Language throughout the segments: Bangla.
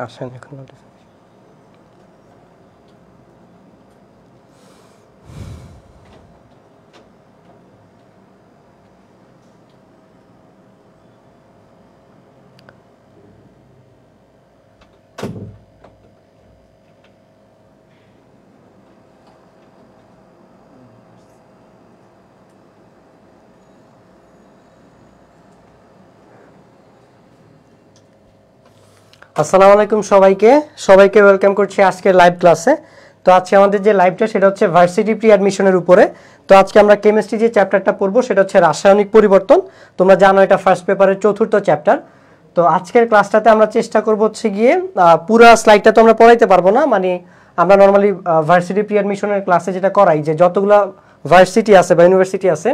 আসেন এখন আসসালামু আলাইকুম সবাইকে ওয়েলকাম করছি আজকের লাইভ ক্লাসে। তো আজকে আমাদের যে লাইভটা সেটা হচ্ছে ভার্সিটি প্রি অ্যাডমিশনের উপরে। তো আজকে আমরা কেমিস্ট্রি যে চ্যাপ্টারটা পড়বো সেটা হচ্ছে রাসায়নিক পরিবর্তন। তোমরা জানো এটা ফার্স্ট পেপারের চতুর্থ চ্যাপ্টার। তো আজকের ক্লাসটাতে আমরা চেষ্টা করবো হচ্ছে গিয়ে পুরো স্লাইডটা তো আমরা পড়াইতে পারবো না, মানে আমরা নর্মালি ভার্সিটি প্রি অ্যাডমিশনের ক্লাসে যেটা করাই যে যতগুলো ভার্সিটি আছে বা ইউনিভার্সিটি আছে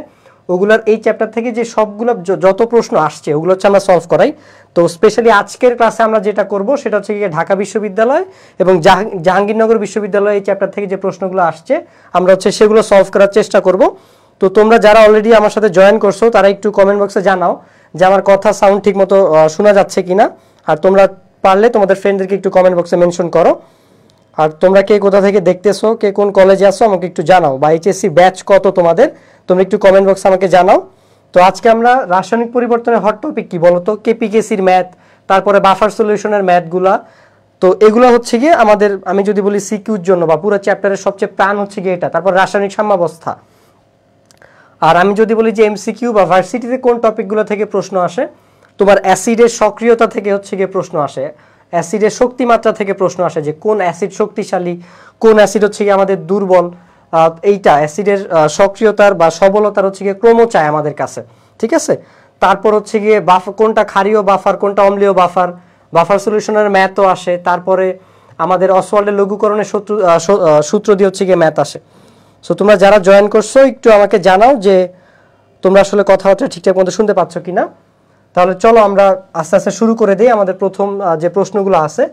ওগুলোর এই চ্যাপ্টার থেকে যে সবগুলো যত প্রশ্ন আসছে ওগুলো হচ্ছে আমরা সলভ করাই। তো স্পেশালি আজকের ক্লাসে আমরা যেটা করব সেটা হচ্ছে গিয়ে ঢাকা বিশ্ববিদ্যালয় এবং জাহাঙ্গীরনগর বিশ্ববিদ্যালয় এই চ্যাপ্টার থেকে যে প্রশ্নগুলো আসছে আমরা হচ্ছে সেগুলো সলভ করার চেষ্টা করব। তো তোমরা যারা অলরেডি আমার সাথে জয়েন করছো তারা একটু কমেন্ট বক্সে জানাও যে আমার কথা সাউন্ড ঠিক মতো শোনা যাচ্ছে কিনা, আর তোমরা পারলে তোমাদের ফ্রেন্ডদেরকে একটু কমেন্ট বক্সে মেনশন করো। আর তোমরা কে কোথা থেকে দেখতেছো, কে কোন কলেজে আসো আমাকে একটু জানাও, বা এইচএসসি ব্যাচ কত তোমাদের, তোমরা একটু কমেন্ট বক্সে আমাকে জানাও। তো আজকে আমরা রাসায়নিক পরিবর্তনের হট টপিক কি বলতো, কেপিকেসির ম্যাথ, তারপরে বাফার সলিউশনের ম্যাথগুলা। তো এগুলো হচ্ছে গিয়ে আমাদের, আমি যদি বলি সিকিউর জন্য বা পুরো চ্যাপ্টারের সবচেয়ে প্রাণ হচ্ছে গিয়ে এটা। তারপর রাসায়নিক সাম্যাবস্থা। আর আমি যদি বলি যে এমসিকিউ বা ভার্সিটিতে কোন টপিকগুলো থেকে প্রশ্ন আসে, তোমার অ্যাসিডের সক্রিয়তা থেকে হচ্ছে গিয়ে প্রশ্ন আসে, অ্যাসিডের শক্তিমাত্রা থেকে প্রশ্ন আসে যে কোন অ্যাসিড শক্তিশালী, কোন অ্যাসিড হচ্ছে গিয়ে আমাদের দুর্বল। এইটা অ্যাসিডের সক্রিয়তার বা সবলতার হচ্ছে গিয়ে ক্রম চায় আমাদের কাছে, ঠিক আছে। তারপর হচ্ছে গিয়ে কোনটা ক্ষারীয় বাফার, কোনটা অম্লীয় বাফার, বাফার সলিউশনের ম্যাথও আসে। তারপরে আমাদের অসওয়াল্ডের লঘুকরণের সূত্র দিয়ে হচ্ছে গিয়ে ম্যাথ আসে। সো তোমরা যারা জয়েন করছো একটু আমাকে জানাও যে তোমরা আসলে কথাবার্তা ঠিকঠাক মতো শুনতে পাচ্ছ কিনা। তাহলে চলো আমরা আস্তে আস্তে শুরু করে দিই আমাদের প্রথম যে প্রশ্নগুলো আছে।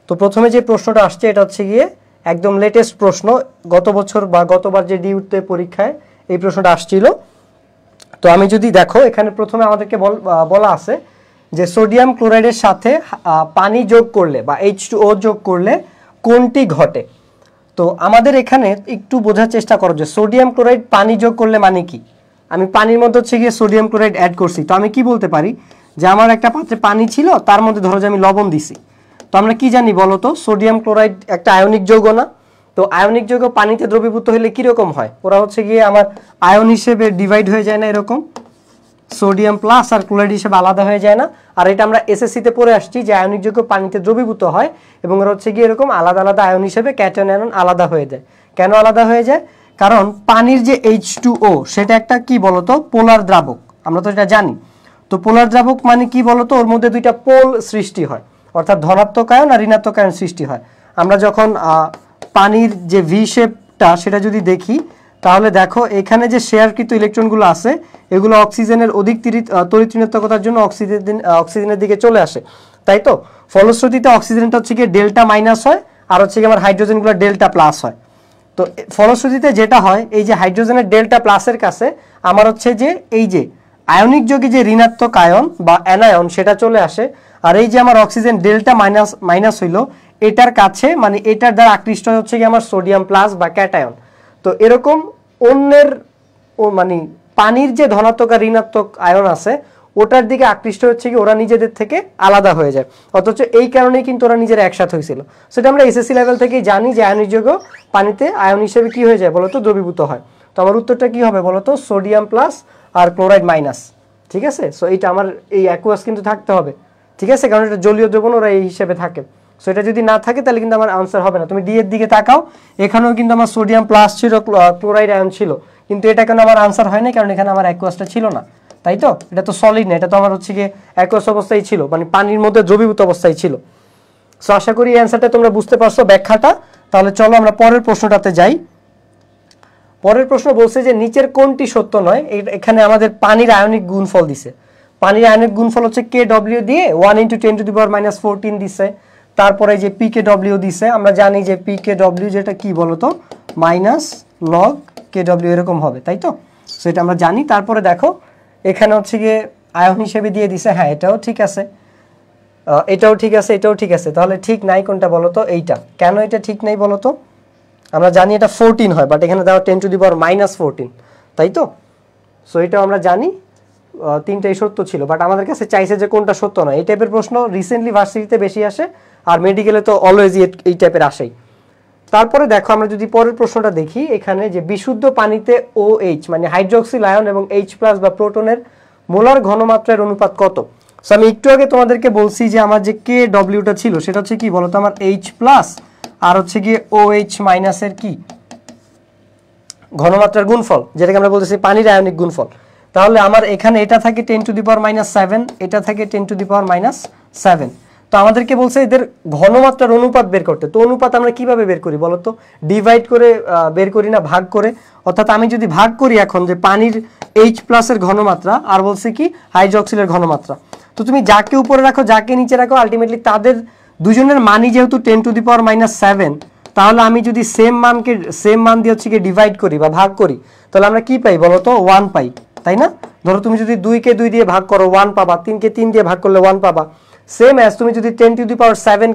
তো প্রথমে যে প্রশ্নটা আসছে এটা হচ্ছে গিয়ে একদম লেটেস্ট প্রশ্ন, গত বছর বা গতবার যে ডিউতে পরীক্ষায় এই প্রশ্নটা আসছিল। তো আমি যদি দেখো এখানে প্রথমে আমাদেরকে বলা আছে যে সোডিয়াম ক্লোরাইডের সাথে পানি যোগ করলে বা H2O যোগ করলে কোনটি ঘটে। তো আমাদের এখানে একটু বোঝার চেষ্টা করো যে সোডিয়াম ক্লোরাইড পানি যোগ করলে মানে কি। আমি পানির মধ্যে হচ্ছে গিয়ে সোডিয়াম ক্লোরাইড অ্যাড করছি, তো আমি কি বলতে পারি যে আমার একটা পাত্রে পানি ছিল, তার মধ্যে ধরো যে আমি লবণ দিছি। তো আমরা কি জানি বলো তো, সোডিয়াম ক্লোরাইড একটা আয়নিক যৌগ না। তো আয়নিক যৌগ পানিতে দ্রবীভূত হলে কিরকম হয়, ওরা হচ্ছে গিয়ে আমার আয়ন হিসেবে ডিভাইড হয়ে যায় না, এরকম সোডিয়াম প্লাস আর ক্লোরাইড হিসেবে আলাদা হয়ে যায় না। আর এটা আমরা এসএসসিতে পড়ে আসছি যে আয়নিক যৌগ পানিতে দ্রবীভূত হয় এবং ওরা হচ্ছে গিয়ে এরকম আলাদা আলাদা আয়ন হিসেবে ক্যাটায়ন আয়ন আলাদা হয়ে যায়। কেন আলাদা হয়ে যায়, কারণ পানির যে H2O সেটা একটা কি বলতো পোলার দ্রাবক, আমরা তো এটা জানি। তো পোলার দ্রাবক মানে কি বলতো, ওর মধ্যে দুইটা পোল সৃষ্টি হয়, অর্থাৎ ধনাত্মক আয়ন আর ঋণাত্মক আয়ন সৃষ্টি হয়। আমরা যখন পানির যে ভি শেপটা সেটা যদি দেখি তাহলে দেখো এখানে যে শেয়ারকৃত ইলেকট্রনগুলো আছে এগুলো অক্সিজেনের অধিক তড়িৎ ঋণাত্মকতার জন্য অক্সিজেনের দিকে চলে আসে, তাই তো। ফলশ্রুতিতে অক্সিজেনটা হচ্ছে গিয়ে ডেল্টা মাইনাস হয় আর হচ্ছে গিয়ে আমার হাইড্রোজেনগুলো ডেল্টা প্লাস হয়। তো ফলশ্রুতিতে যেটা হয়, এই যে হাইড্রোজেনের ডেল্টা প্লাসের কাছে আমার হচ্ছে যে এই যে আয়নিক যোগে যে ঋণাত্মক আয়ন বা অ্যানায়ন সেটা চলে আসে, আর এই যে আমার অক্সিজেন ডেল্টা মাইনাস হইলো এটার কাছে, মানে এটার দ্বারা আকৃষ্ট হচ্ছে গিয়ে আমার সোডিয়াম প্লাস বা ক্যাটায়ন। তো এরকম অন্যের মানে পানির যে ধনাত্মক আর ঋণাত্মক আয়ন আছে ওটার দিকে আকৃষ্ট হচ্ছে কি ওরা নিজেদের থেকে আলাদা হয়ে যায়, অথচ এই কারণেই কিন্তু ওরা নিজেরা একসাথে হয়েছিল। সেটা আমরা এসএসসি লেভেল থেকেই জানি যে আয়নিক যৌগ পানিতে আয়ন হিসেবে কি হয়ে যায় বলতো, দ্রবীভূত হয়। তো আমার উত্তরটা কি হবে বলতো, সোডিয়াম প্লাস আর ক্লোরাইড মাইনাস, ঠিক আছে। সো এইটা আমার এই অ্যাকুয়াস কিন্তু থাকতে হবে, ঠিক আছে, কারণ এটা জলীয় দ্রবণ, ওরা এই হিসেবে থাকে। সো এটা যদি না থাকে তাহলে কিন্তু আমার আনসার হবে না। তুমি ডি এর দিকে তাকাও, এখানেও কিন্তু আমার সোডিয়াম প্লাস ছিল, ক্লোরাইড আয়ন ছিল, কিন্তু এটা কেন আমার আনসার হয় না, কারণ এখানে আমার অ্যাকুয়াসটা ছিল না, তাই তো। এটা তো সলিড না, এটা তো আমার হচ্ছে গিয়ে অ্যাকুয়াস অবস্থায় ছিল, মানে পানির মধ্যে দ্রবীভূত অবস্থায় ছিল। সো আশা করি এই অ্যান্সারটা তোমরা বুঝতে পারছো, ব্যাখ্যাটা। তাহলে চলো আমরা পরের প্রশ্নটাতে যাই। পরের প্রশ্ন বলছে যে নিচের কোনটি সত্য নয়। এখানে আমাদের পানির আয়নিক গুণফল দিছে, পানির আয়নিক গুণফল হচ্ছে KW দিয়ে 1 × 10⁻⁻14 দিছে। তারপরে যে PKW দিছে, আমরা জানি যে PKW যেটা কি বলতো মাইনাস লগ KW এরকম হবে, তাই তো, সেটা আমরা জানি। তারপরে দেখো এখানে হচ্ছে গিয়ে আয়ন হিসেবে দিয়ে দিছে, হ্যাঁ এটাও ঠিক আছে। এটাও ঠিক আছে, এটাও ঠিক আছে, তাহলে ঠিক নাই কোনটা বলো তো? এইটা। কেন এটা ঠিক নাই বলো তো? আমরা জানি এটা 14 হয়, বাট এখানে দেওয়া 10⁻⁻14, তাই তো? সো এটাও আমরা জানি তিনটাই সত্য ছিল, বাট আমাদের কাছে চাইছে যে কোনটা সত্য নয়। এই টাইপের প্রশ্ন রিসেন্টলি ভার্সিটিতে বেশি আসে, আর মেডিকেলে তো অলওয়েজই এই টাইপের আসেই। তারপরে দেখো আমরা যদি পরের প্রশ্নটা দেখি, এখানে যে বিশুদ্ধ পানিতে OH মানে হাইড্রোক্সিল আয়ন এবং H+ বা প্রোটনের মোলার ঘনমাত্রার অনুপাত কত? সো আমি একটু আগে তোমাদেরকে বলছি যে আমার যে KWটা ছিল সেটা হচ্ছে কি বলতো, আমার H+ আর হচ্ছে গিয়ে OH- এর কি ঘনমাত্রার গুণফল, যেটাকে আমরা বলতেছি পানির আয়নিক গুণফল। তাহলে আমার এখানে এটা থাকে 10⁻⁷, এটা থাকে 10⁻⁷। তো আমাদেরকে বলছে এদের ঘনমাত্রার অনুপাত বের করতে। তো অনুপাত আমরা কিভাবে বের করি বলো তো? ডিভাইড করে বের করি না, ভাগ করে? অর্থাৎ আমি যদি ভাগ করি এখন যে পানির H+ এর ঘনমাত্রা আর বলছে কি হাইড্রোক্সিলের ঘনমাত্রা, তো তুমি যাকে উপরে রাখো যাকে নিচে রাখো আলটিমেটলি তাদের দুজনের মানই যেহেতু 10⁻⁷, তাহলে আমি যদি সেম মান দিয়ে হচ্ছে কি ডিভাইড করি বা ভাগ করি, তাহলে আমরা কি পাই বলো তো? 1 পাই, তাই না? ধরো তুমি যদি 2কে 2 দিয়ে ভাগ করো 1 পাবা, 3কে 3 দিয়ে ভাগ করলে 1 পাবা। সেম অ্যাজ তুমি যদি 10⁷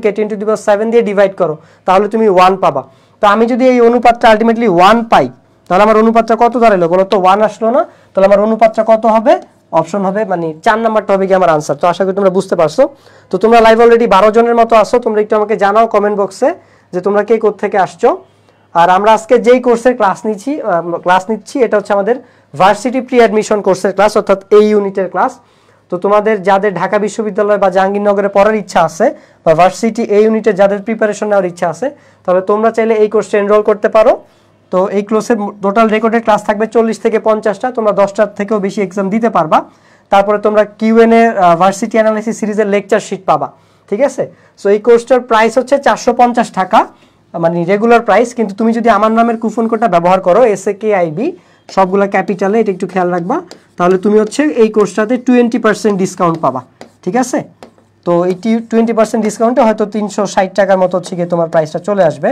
কে 10⁷ দিয়ে ডিভাইড করো তাহলে তুমি 1 পাবা। তো আমি যদি এই অনুপাতটা আলটিমেটলি 1 পাই, তাহলে আমার অনুপাতটা কত দাঁড়ালো বলো তো? 1 আসলো না? তাহলে আমার অনুপাতটা কত হবে? অপশন হবে মানে 4 নাম্বারটা হবে কি আমার আনসার। তো আশা করি তোমরা বুঝতে পারছো। তো তোমরা লাইভ অলরেডি 12 জনের মতো আসো, তোমরা একটু আমাকে জানাও কমেন্ট বক্সে যে তোমরা কে কোথা থেকে আসছো। আর আমরা আজকে যেই কোর্সের ক্লাস নিচ্ছি এটা হচ্ছে আমাদের ভার্সিটি প্রি অ্যাডমিশন কোর্সের ক্লাস, অর্থাৎ এই ইউনিটের ক্লাস। তো তোমাদের যাদের ঢাকা বিশ্ববিদ্যালয় বা জাহাঙ্গীরনগরে পড়ার ইচ্ছা আছে বা ভার্সিটি এই ইউনিটে যাদের প্রিপারেশন নেওয়ার ইচ্ছা আছে, তাহলে তোমরা চাইলে এই কোর্সে এনরোল করতে পারো। তো এই কোর্সের টোটাল রেকর্ডেড ক্লাস থাকবে 40 থেকে 50টা, তোমরা 10টার থেকেও বেশি এক্সাম দিতে পারবা। তারপরে তোমরা কিউএনএ ভার্সিটি অ্যানালাইসিস সিরিজের লেকচার শিট পাবা, ঠিক আছে? সো এই কোর্সটার প্রাইস হচ্ছে 450 টাকা, মানে রেগুলার প্রাইস। কিন্তু তুমি যদি আমার নামের কুপন কোডটা ব্যবহার করো SAKIB সবগুলা ক্যাপিটালে, এটা একটু খেয়াল রাখবা, তাহলে তুমি হচ্ছে এই কোর্সটাতে 20% ডিসকাউন্ট পাবা, ঠিক আছে? তো এই 20% ডিসকাউন্টে হয়তো 360 টাকার মতো হচ্ছে গিয়ে তোমার প্রাইসটা চলে আসবে।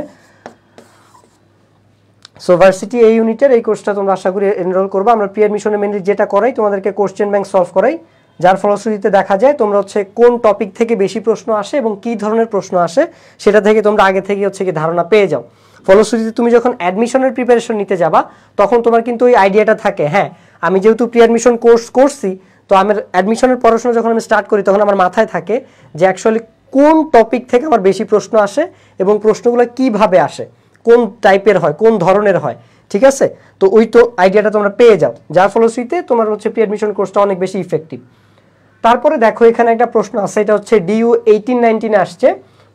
সো ভার্সিটি এই ইউনিটের এই কোর্সটা তোমরা আশা করি এনরোল করবা। আমরা প্রি অ্যাডমিশনে মেনলি যেটা করাই তোমাদেরকে কোশ্চেন ব্যাংক সলভ করাই, যার ফলশ্রুতিতে দেখা যায় তোমরা হচ্ছে কোন টপিক থেকে বেশি প্রশ্ন আসে এবং কি ধরনের প্রশ্ন আসে সেটা থেকে তোমরা আগে থেকে হচ্ছে কি ধারণা পেয়ে যাও। ফলশ্রুতিতে তুমি যখন অ্যাডমিশনের প্রিপারেশন নিতে যাবা তখন তোমার কিন্তু ওই আইডিয়াটা থাকে, হ্যাঁ আমি যেহেতু প্রি অ্যাডমিশন কোর্স করছি, তো আমার অ্যাডমিশনের পড়াশোনা যখন আমি স্টার্ট করি তখন আমার মাথায় থাকে যে অ্যাকচুয়ালি কোন টপিক থেকে আমার বেশি প্রশ্ন আসে এবং প্রশ্নগুলো কিভাবে আসে, কোন টাইপের হয়, কোন ধরনের হয়, ঠিক আছে? তো ওই তো আইডিয়াটা তোমরা পেয়ে যাও, যার ফলশ্রুতিতে তোমার হচ্ছে প্রি অ্যাডমিশন কোর্সটা অনেক বেশি ইফেক্টিভ। তারপরে দেখো এখানে একটা প্রশ্ন আছে, এটা হচ্ছে DU 18-19 আসছে।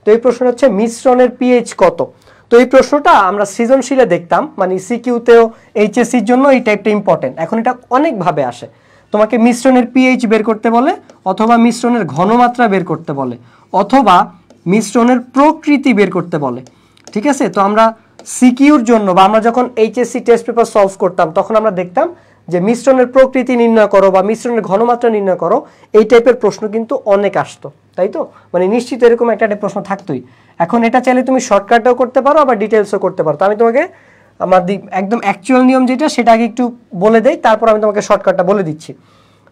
তো এই প্রশ্নটা হচ্ছে মিশ্রণের পিএইচ কত? তো এই প্রশ্নটা আমরা সৃজনশীলে দেখতাম, মানে সিকিউতেও এইচএসসির জন্য এই টাইপটা ইম্পর্টেন্ট। এখন এটা অনেকভাবে আসে, তোমাকে মিশ্রণের পিএইচ বের করতে বলে, অথবা মিশ্রণের ঘনমাত্রা বের করতে বলে, অথবা মিশ্রণের প্রকৃতি বের করতে বলে, ঠিক আছে? তো আমরা সিকিউর জন্য বা আমরা যখন এইচএসসি টেস্ট পেপার সলভ করতাম তখন আমরা দেখতাম যে মিশ্রণের প্রকৃতি নির্ণয় করো বা মিশ্রণের ঘনমাত্রা নির্ণয় করো, এই টাইপের প্রশ্ন কিন্তু অনেক আসতো, তাই তো? মানে নিশ্চিত এরকম একটা প্রশ্ন থাকতোই। এখন এটা চাইলে তুমি শর্টকাটেও করতে পারো আবার ডিটেলসও করতে পারো। তো আমি তোমাকে আমার একদম অ্যাকচুয়াল নিয়ম যেটা সেটা আগে একটু বলে দেই, তারপর আমি তোমাকে শর্টকাটটা বলে দিচ্ছি।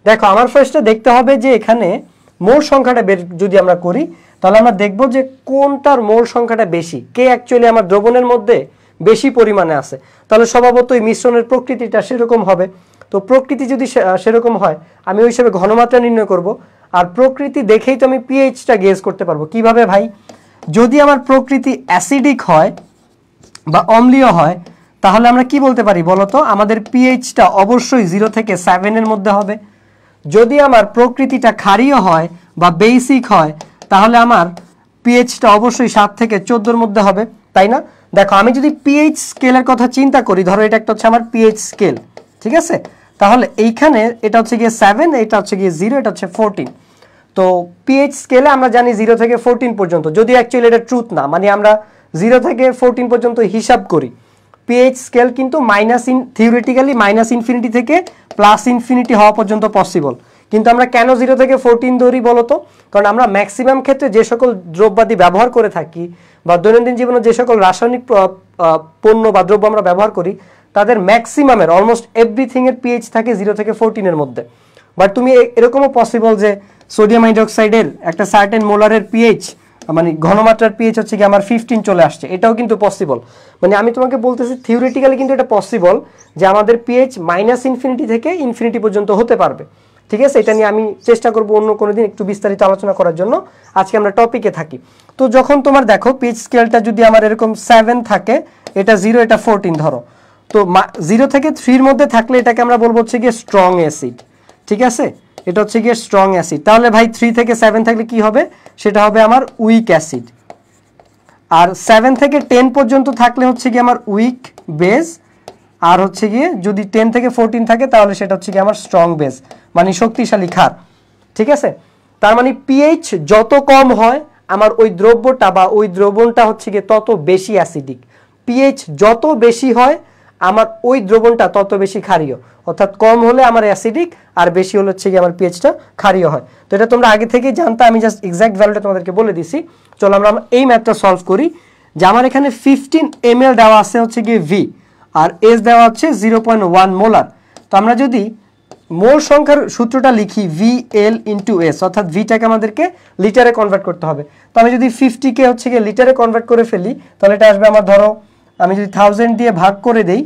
দেখো আমার ফার্স্টে দেখতে হবে যে এখানে মোল সংখ্যাটা বের যদি আমরা করি তাহলে আমরা দেখব যে কোনটার মোল সংখ্যাটা বেশি, কে অ্যাকচুয়ালি আমার দ্রবণের মধ্যে বেশি পরিমাণে আছে। তাহলে স্বভাবতই মিশ্রণের প্রকৃতিটা সেরকম হবে। তো প্রকৃতি যদি সেরকম হয় আমি ওই হিসেবে ঘনমাত্রা নির্ণয় করব, আর প্রকৃতি দেখেই তো আমি পিএইচটা গেজ করতে পারবো। কিভাবে ভাই? যদি আমার প্রকৃতি অ্যাসিডিক হয় বা অম্লীয় হয় তাহলে আমরা কি বলতে পারি বলতো? আমাদের পিএইচটা অবশ্যই 0 থেকে 7 এর মধ্যে হবে। যদি আমার প্রকৃতিটা ক্ষারীয় হয় বা বেসিক হয় তাহলে আমার পিএইচটা অবশ্যই 7 থেকে 14 মধ্যে হবে, তাই না? দেখো আমি যদি পিএইচ স্কেলের কথা চিন্তা করি, ধরো এটা একটা হচ্ছে আমার পিএইচ স্কেল, ঠিক আছে? তাহলে এইখানে এটা হচ্ছে গিয়ে 7, এটা হচ্ছে গিয়ে 0, এটা হচ্ছে 14। তো পিএইচ স্কেলে আমরা জানি 0 থেকে 14 পর্যন্ত, যদি অ্যাকচুয়ালি এটা ট্রুথ না, মানে আমরা 0 থেকে 14 পর্যন্ত হিসাব করি। পিএইচ স্কেল কিন্তু থিওরিটিক্যালি -ইনফিনিটি থেকে +ইনফিনিটি হওয়া পর্যন্ত পসিবল। কিন্তু আমরা কেন 0 থেকে 14 ধরি বলতো? কারণ আমরা ম্যাক্সিমাম ক্ষেত্রে যে সকল দ্রব্যাদি ব্যবহার করে থাকি বা দৈনন্দিন জীবনে যে সকল রাসায়নিক পণ্য বা দ্রব্য আমরা ব্যবহার করি তাদের ম্যাক্সিমামের অলমোস্ট এভরিথিং এর পিএইচ থাকে 0 থেকে 14 এর মধ্যে। বাট তুমি এরকমও পসিবল যে সোডিয়াম হাইড্রোক্সাইডের একটা সার্টেন মোলারের পিএইচ মানে ঘনমাত্রার পিএইচ হচ্ছে কি আমার 15 চলে আসছে, এটাও কিন্তু পসিবল। মানে আমি তোমাকে বলতেছি থিওরিটিক্যালি কিন্তু এটা পসিবল যে আমাদের পিএইচ -ইনফিনিটি থেকে ইনফিনিটি পর্যন্ত হতে পারবে। ঠিক আছে, এটা নিয়ে আমি চেষ্টা করব অন্য কোনো দিন একটু বিস্তারিত আলোচনা করার জন্য। আজকে আমরা টপিকে থাকি। তো যখন তোমার দেখো পিএইচ স্কেলটা যদি আমার এরকম 7 থাকে, এটা 0 এটা 14 ধরো, তো 0 থেকে 3 এর মধ্যে থাকলে এটাকে আমরা বলবো হচ্ছে গিয়ে স্ট্রং অ্যাসিড। ঠিক আছে, এটা হচ্ছে গিয়ে স্ট্রং অ্যাসিড। তাহলে ভাই 3 থেকে 7 থাকলে কি হবে, সেটা হবে আমার উইক অ্যাসিড। আর 7 থেকে 10 পর্যন্ত থাকলে হচ্ছে গিয়ে আমার উইক বেস। আর হচ্ছে গিয়ে যদি 10 থেকে 14 থাকে তাহলে সেটা হচ্ছে গিয়ে আমার স্ট্রং বেস, মানে শক্তিশালী ক্ষার। ঠিক আছে, তার মানে পিএইচ যত কম হয় আমার ওই দ্রব্যটা বা ওই দ্রবণটা হচ্ছে গিয়ে তত বেশি অ্যাসিডিক। পিএইচ যত বেশি হয় আমার ওই দ্রবণটা তত বেশি ক্ষারীয়, অর্থাৎ কম হলে আমার অ্যাসিডিক আর বেশি হলে হচ্ছে গিয়ে আমার পিএইচটা ক্ষারীয় হয়। তো এটা তোমরা আগে থেকেই জানতে, আমি জাস্ট এক্সাক্ট ভ্যালুটা তোমাদেরকে বলে দিছি। চলো আমরা এই ম্যাথটা সলভ করি। যে আমার এখানে 15 ml দেওয়া আছে হচ্ছে গিয়ে ভি, আর এস দেওয়া হচ্ছে 0.1 মোলার। তো আমরা যদি মোল সংখ্যার সূত্রটা লিখি VL ইন্টু এস, অর্থাৎ ভিটাকে আমাদেরকে লিটারে কনভার্ট করতে হবে। তো আমি যদি 50কে হচ্ছে গিয়ে লিটারে কনভার্ট করে ফেলি তাহলে এটা আসবে আমার, ধরো আমি যদি 1000 দিয়ে ভাগ করে দেই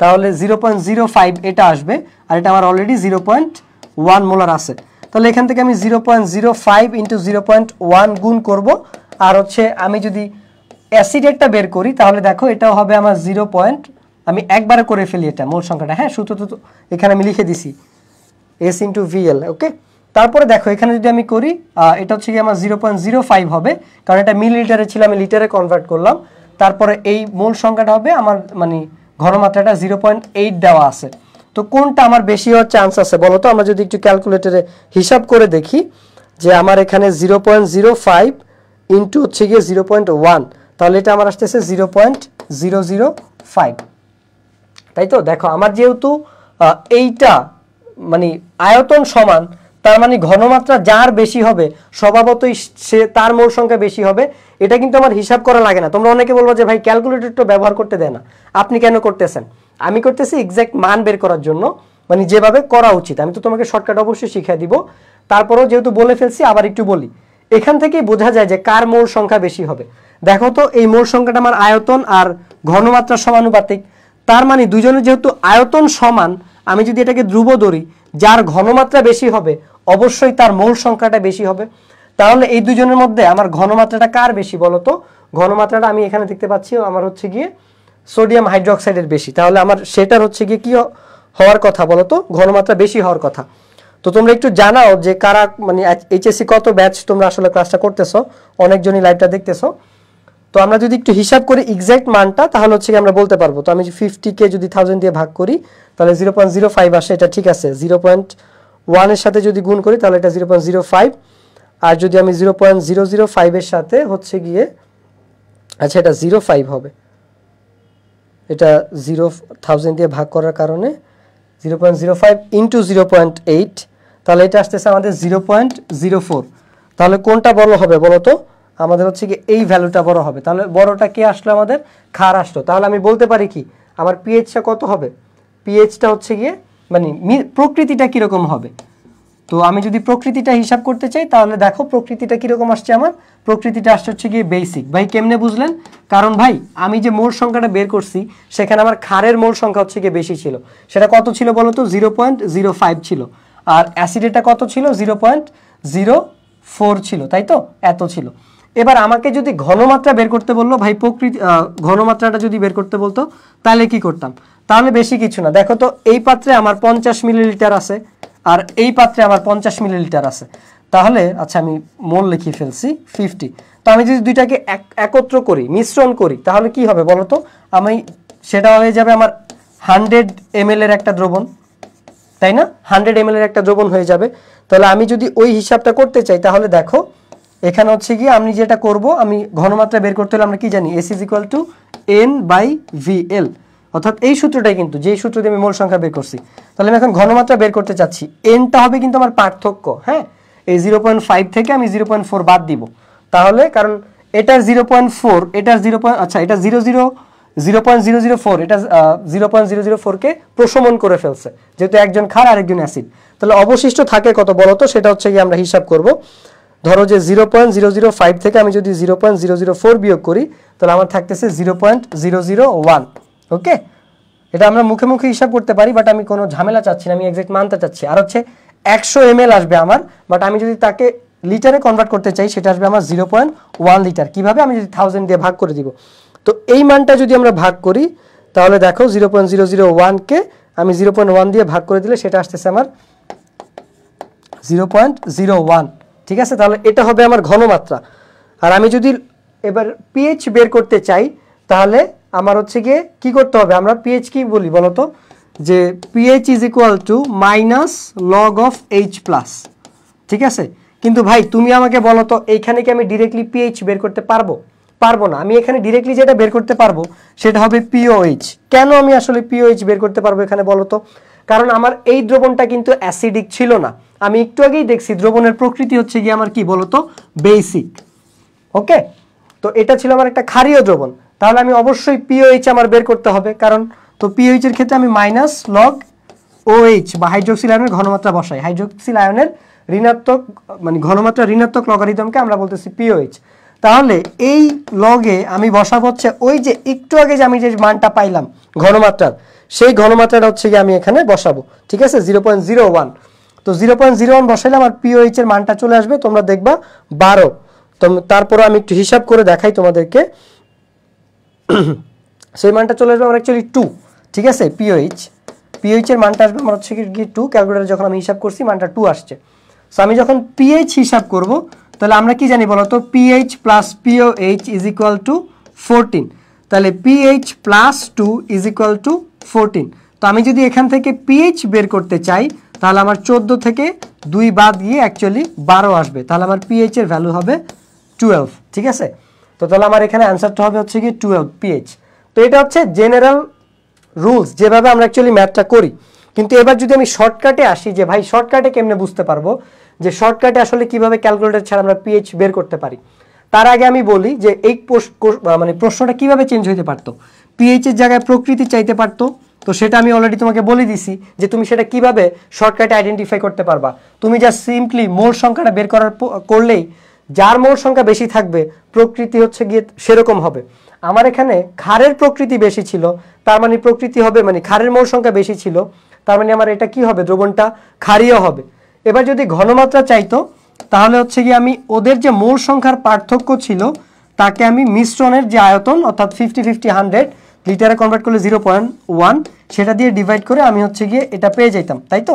তাহলে 0.05 এটা আসবে, আর এটা আমার অলরেডি 0.1 মোলার আছে। তাহলে এখান থেকে আমি 0.05 ইন্টু 0.1 গুণ করব। আর হচ্ছে আমি যদি অ্যাসিডেরটা বের করি তাহলে দেখো এটাও হবে আমার 0. আমি একবারে করে ফেলি এটা মোল সংখ্যাটা, হ্যাঁ সূত্র তো এখানে আমি লিখে দিছি এস ইন্টু ভিএল। ওকে, তারপরে দেখো এখানে যদি আমি করি এটা হচ্ছে কি আমার 0.05 হবে, কারণ এটা মিলিলিটারে ছিল, আমি লিটারে কনভার্ট করলাম। তারপরে এই মূল সংখ্যাটা হবে আমার মানে ঘনমাত্রাটা 0.8 দেওয়া আছে। তো কোনটা আমার বেশি হওয়ার চান্স আছে বলো তো? আমরা যদি একটু ক্যালকুলেটরে হিসাব করে দেখি যে আমার এখানে 0.05 ইন্টু হচ্ছে গিয়ে 0.1, তাহলে এটা আমার আসতেছে 0.005। তাই তো, দেখো আমার যেহেতু এইটা মানে আয়তন সমান, তার মানে ঘনমাত্রা যার বেশি হবে স্বভাবতই সে তার মোল সংখ্যা বেশি হবে। এটা কিন্তু আমার হিসাব করা লাগে না। তোমরা অনেকে বলবো যে ভাই ক্যালকুলেটরটা ব্যবহার করতে দেয় না, আপনি কেন করতেছেন? আমি করতেছি এক্সাক্ট মান বের করার জন্য, মানে যেভাবে করা উচিত। আমি তো তোমাকে শর্টকাট অবশ্যই শিখিয়ে দিব, তারপরেও যেহেতু বলে ফেলছি আবার একটু বলি। এখান থেকেই বোঝা যায় যে কার মোল সংখ্যা বেশি হবে। দেখো তো এই মোল সংখ্যাটা আমার আয়তন আর ঘনমাত্রা সমানুপাতিক, তার মানে দুজনের যেহেতু আয়তন সমান, আমি যদি এটাকে ধ্রুব ধরি, যার ঘনমাত্রা বেশি হবে অবশ্যই তার মোল সংখ্যাটা বেশি হবে। তাহলে এই দুজনের মধ্যে আমার ঘনমাত্রাটা কার বেশি বলো তো? ঘনমাত্রাটা আমি এখানে দেখতে পাচ্ছি আমার হচ্ছে গিয়ে সোডিয়াম হাইড্রোক্সাইডের বেশি। তাহলে আমার সেটার হচ্ছে গিয়ে কি হওয়ার কথা বলো তো? ঘনমাত্রা বেশি হওয়ার কথা। তো তোমরা একটু জানাও যে কারা মানে এইচএসসি কত ব্যাচ তোমরা আসলে ক্লাসটা করতেছো, অনেকজনই লাইভটা দেখতেছো। তো আমরা যদি একটু হিসাব করি এক্সাক্ট মানটা, তাহলে হচ্ছে আমরা বলতে পারবো। তো আমি 50কে যদি 1000 দিয়ে ভাগ করি তাহলে 0.05 আসে, এটা ঠিক আছে। 0.1 এর সাথে যদি গুণ করি তাহলে এটা 0.05, আর যদি আমি 0.005 এর সাথে হচ্ছে গিয়ে আচ্ছা এটা 05 হবে, এটা 0,000 দিয়ে ভাগ করার কারণে 0.05 ইন্টু 0.8, তাহলে এটা আসতেছে আমাদের 0.04। তাহলে কোনটা বড় হবে বলো তো? আমাদের হচ্ছে কি এই ভ্যালুটা বড় হবে। তাহলে বড়টা কে আসলো? আমাদের ক্ষার আসলো। তাহলে আমি বলতে পারি কি আমার পিএইচটা কত হবে? পিএইচটা হচ্ছে গিয়ে মানে প্রকৃতিটা কিরকম হবে। তো আমি যদি প্রকৃতিটা হিসাব করতে চাই তাহলে দেখো প্রকৃতিটা কিরকম আসছে। আমার প্রকৃতিটা আসছে হচ্ছে গিয়ে বেসিক। ভাই কেমনে বুঝলেন? কারণ ভাই আমি যে মোল সংখ্যাটা বের করছি সেখানে আমার ক্ষারের মোল সংখ্যা হচ্ছে গিয়ে বেশি ছিল। সেটা কত ছিল বলো তো? 0.05 ছিল। আর অ্যাসিডেরটা কত ছিল? 0.04 ছিল, তাই তো? এত ছিল। এবার আমাকে যদি ঘনমাত্রা বের করতে বললো, ভাই ঘনমাত্রাটা যদি বের করতে বলতো তাহলে কি করতাম? তাহলে বেশি কিছু না, দেখো তো এই পাত্রে আমার 50 মিলিলিটার আছে আর এই পাত্রে আমার 50 মিলিলিটার আছে। তাহলে আচ্ছা আমি মোল লিখে ফেলছি 50। তো আমি যদি দুইটাকে একত্র করি, মিশ্রণ করি, তাহলে কি হবে বলো তো? আমি সেটা হয়ে যাবে আমার 100 ml এর একটা দ্রবণ, তাই না? 100 ml এর একটা দ্রবণ হয়ে যাবে। তাহলে আমি যদি ওই হিসাবটা করতে চাই তাহলে দেখো এখানে হচ্ছে গিয়ে আমি যেটা করব, আমি ঘনমাত্রা বের করতে হলে আমরা কি জানি? S = N/VL, অর্থাৎ এই সূত্রটাই কিন্তু যেই সূত্র দিয়ে আমি মোল সংখ্যা বের করছি। তাহলে আমি এখন ঘনমাত্রা বের করতে চাচ্ছি, এনটা হবে কিন্তু আমার পার্থক্য। হ্যাঁ, এই 0.5 থেকে আমি 0.4 বাদ দিব। তাহলে কারণ এটার 0.4, এটার 0. আচ্ছা এটা 0.004, এটা 0.004 কে প্রশমন করে ফেলছে, যেহেতু একজন ক্ষার আর একজন অ্যাসিড। তাহলে অবশিষ্ট থাকে কত বলো তো, সেটা হচ্ছে গিয়ে আমরা হিসাব করব। ধরো যে 0.005 থেকে আমি যদি 0.004 বিয়োগ করি তাহলে আমার থাকতেছে 0.001। ওকে, এটা আমরা মুখে মুখে হিসাব করতে পারি, বাট আমি কোনো ঝামেলা চাচ্ছি না, আমি এক্সাক্ট মানতে চাচ্ছি। আর হচ্ছে 100 ml আসবে আমার, বাট আমি যদি তাকে লিটারে কনভার্ট করতে চাই সেটা আসবে আমার 0.1 লিটার। কিভাবে? আমি যদি 1000 দিয়ে ভাগ করে দিব। তো এই মানটা যদি আমরা ভাগ করি তাহলে দেখো 0.001 কে আমি 0.1 দিয়ে ভাগ করে দিলে সেটা আসতেছে আমার 0.01। ঠিক আছে, তাহলে এটা হবে আমার ঘনমাত্রা। আর আমি যদি এবার পিএইচ বের করতে চাই তাহলে আমার হচ্ছে গিয়ে কি করতে হবে, আমরা পিএইচ কি বলি বলতো, যে pH is equal to minus log of H plus. ঠিক আছে, কিন্তু ভাই তুমি আমাকে বলো তো এইখানে কি আমি ডিরেক্টলি পিএইচ বের করতে পারবো? পারবো না। আমি এখানে ডিরেক্টলি যেটা বের করতে পারবো সেটা হবে পিওএইচ। কেন আমি আসলে পিওএইচ বের করতে পারবো এখানে বলো তো? কারণ আমার এই দ্রবণটা কিন্তু অ্যাসিডিক ছিল না। আমি একটু আগেই দেখছি দ্রবণের প্রকৃতি হচ্ছে গিয়ে আমার কি বলতো, বেসিক। ওকে, তো এটা ছিল আমার একটা ক্ষারীয় দ্রবণ, তাহলে আমি অবশ্যই পিওএইচ আমার বের করতে হবে। কারণ তো পিওএইচ এর ক্ষেত্রে আমি মাইনাস লগ ওএইচ বা হাইড্রোক্সিল আয়নের ঘনমাত্রা বসাই। হাইড্রোক্সিল আয়নের ঋণাত্মক মানে ঘনমাত্রা ঋণাত্মক লগারিদমকে আমরা বলতেছি পিওএইচ। তাহলে এই লগে আমি বসাবো হচ্ছে ওই যে একটু আগে যে আমি যে মানটা পাইলাম ঘনমাত্রার, সেই ঘনমাত্রাটা হচ্ছে গিয়ে আমি এখানে বসাবো। ঠিক আছে, 0.01। তো 0.01 বসাইলে আমার পিওএইচ এর মানটা চলে আসবে, তোমরা দেখবা 12। তো তারপরে আমি একটু হিসাব করে দেখাই তোমাদেরকে। সেই মানটা চলে আসবে আমার অ্যাকচুয়ালি 2। ঠিক আছে, পিওএইচ এর মানটা আসবে আমার হচ্ছে কি 2। ক্যালকুলেটরে যখন আমি হিসাব করছি মানটা 2 আসছে। সো আমি যখন পিএইচ হিসাব করব তাহলে আমরা কি জানি বলো তো, pH plus pOH is equal two 14। তাহলে pH plus 2 is equal two 14। তো আমি যদি এখান থেকে পিএইচ বের করতে চাই তাহলে আমার 14 থেকে 2 বাদ গিয়ে অ্যাকচুয়ালি 12 আসবে। তাহলে আমার পিএইচ এর ভ্যালু হবে 12। ঠিক আছে, তো তাহলে আমার এখানে অ্যান্সারটা হবে হচ্ছে কি 12 পিএইচ। তো এটা হচ্ছে জেনারেল রুলস যেভাবে আমরা অ্যাকচুয়ালি ম্যাথটা করি। কিন্তু এবার যদি আমি শর্টকাটে আসি যে ভাই শর্টকাটে কেমনে বুঝতে পারবো, যে শর্টকাটে আসলে কিভাবে ক্যালকুলেটর ছাড়া আমরা পিএইচ বের করতে পারি, তার আগে আমি বলি যে এই মানে প্রশ্নটা কিভাবে চেঞ্জ হতে পারতো। পিএইচ এর জায়গায় প্রকৃতি চাইতে পারতো, তো সেটা আমি অলরেডি তোমাকে বলে দিছি যে তুমি সেটা কিভাবে শর্টকাটে আইডেন্টিফাই করতে পারবা। তুমি যা সিম্পলি মোল সংখ্যাটা বের করলেই যার মোল সংখ্যা বেশি থাকবে প্রকৃতি হচ্ছে গিয়ে সেরকম হবে। আমার এখানে ক্ষারের প্রকৃতি বেশি ছিল, তার মানে প্রকৃতি হবে মানে ক্ষারের মোল সংখ্যা বেশি ছিল, তার মানে আমার এটা কি হবে, দ্রবণটা ক্ষারীয় হবে। এবার যদি ঘনমাত্রা চাইতো তাহলে হচ্ছে গিয়ে আমি ওদের যে মোল সংখ্যার পার্থক্য ছিল তাকে আমি মিশ্রণের যে আয়তন অর্থাৎ 50-50-100 লিটারে কনভার্ট করলে 0.1 সেটা দিয়ে ডিভাইড করে আমি হচ্ছে গিয়ে এটা পেয়ে যেতাম, তাই তো?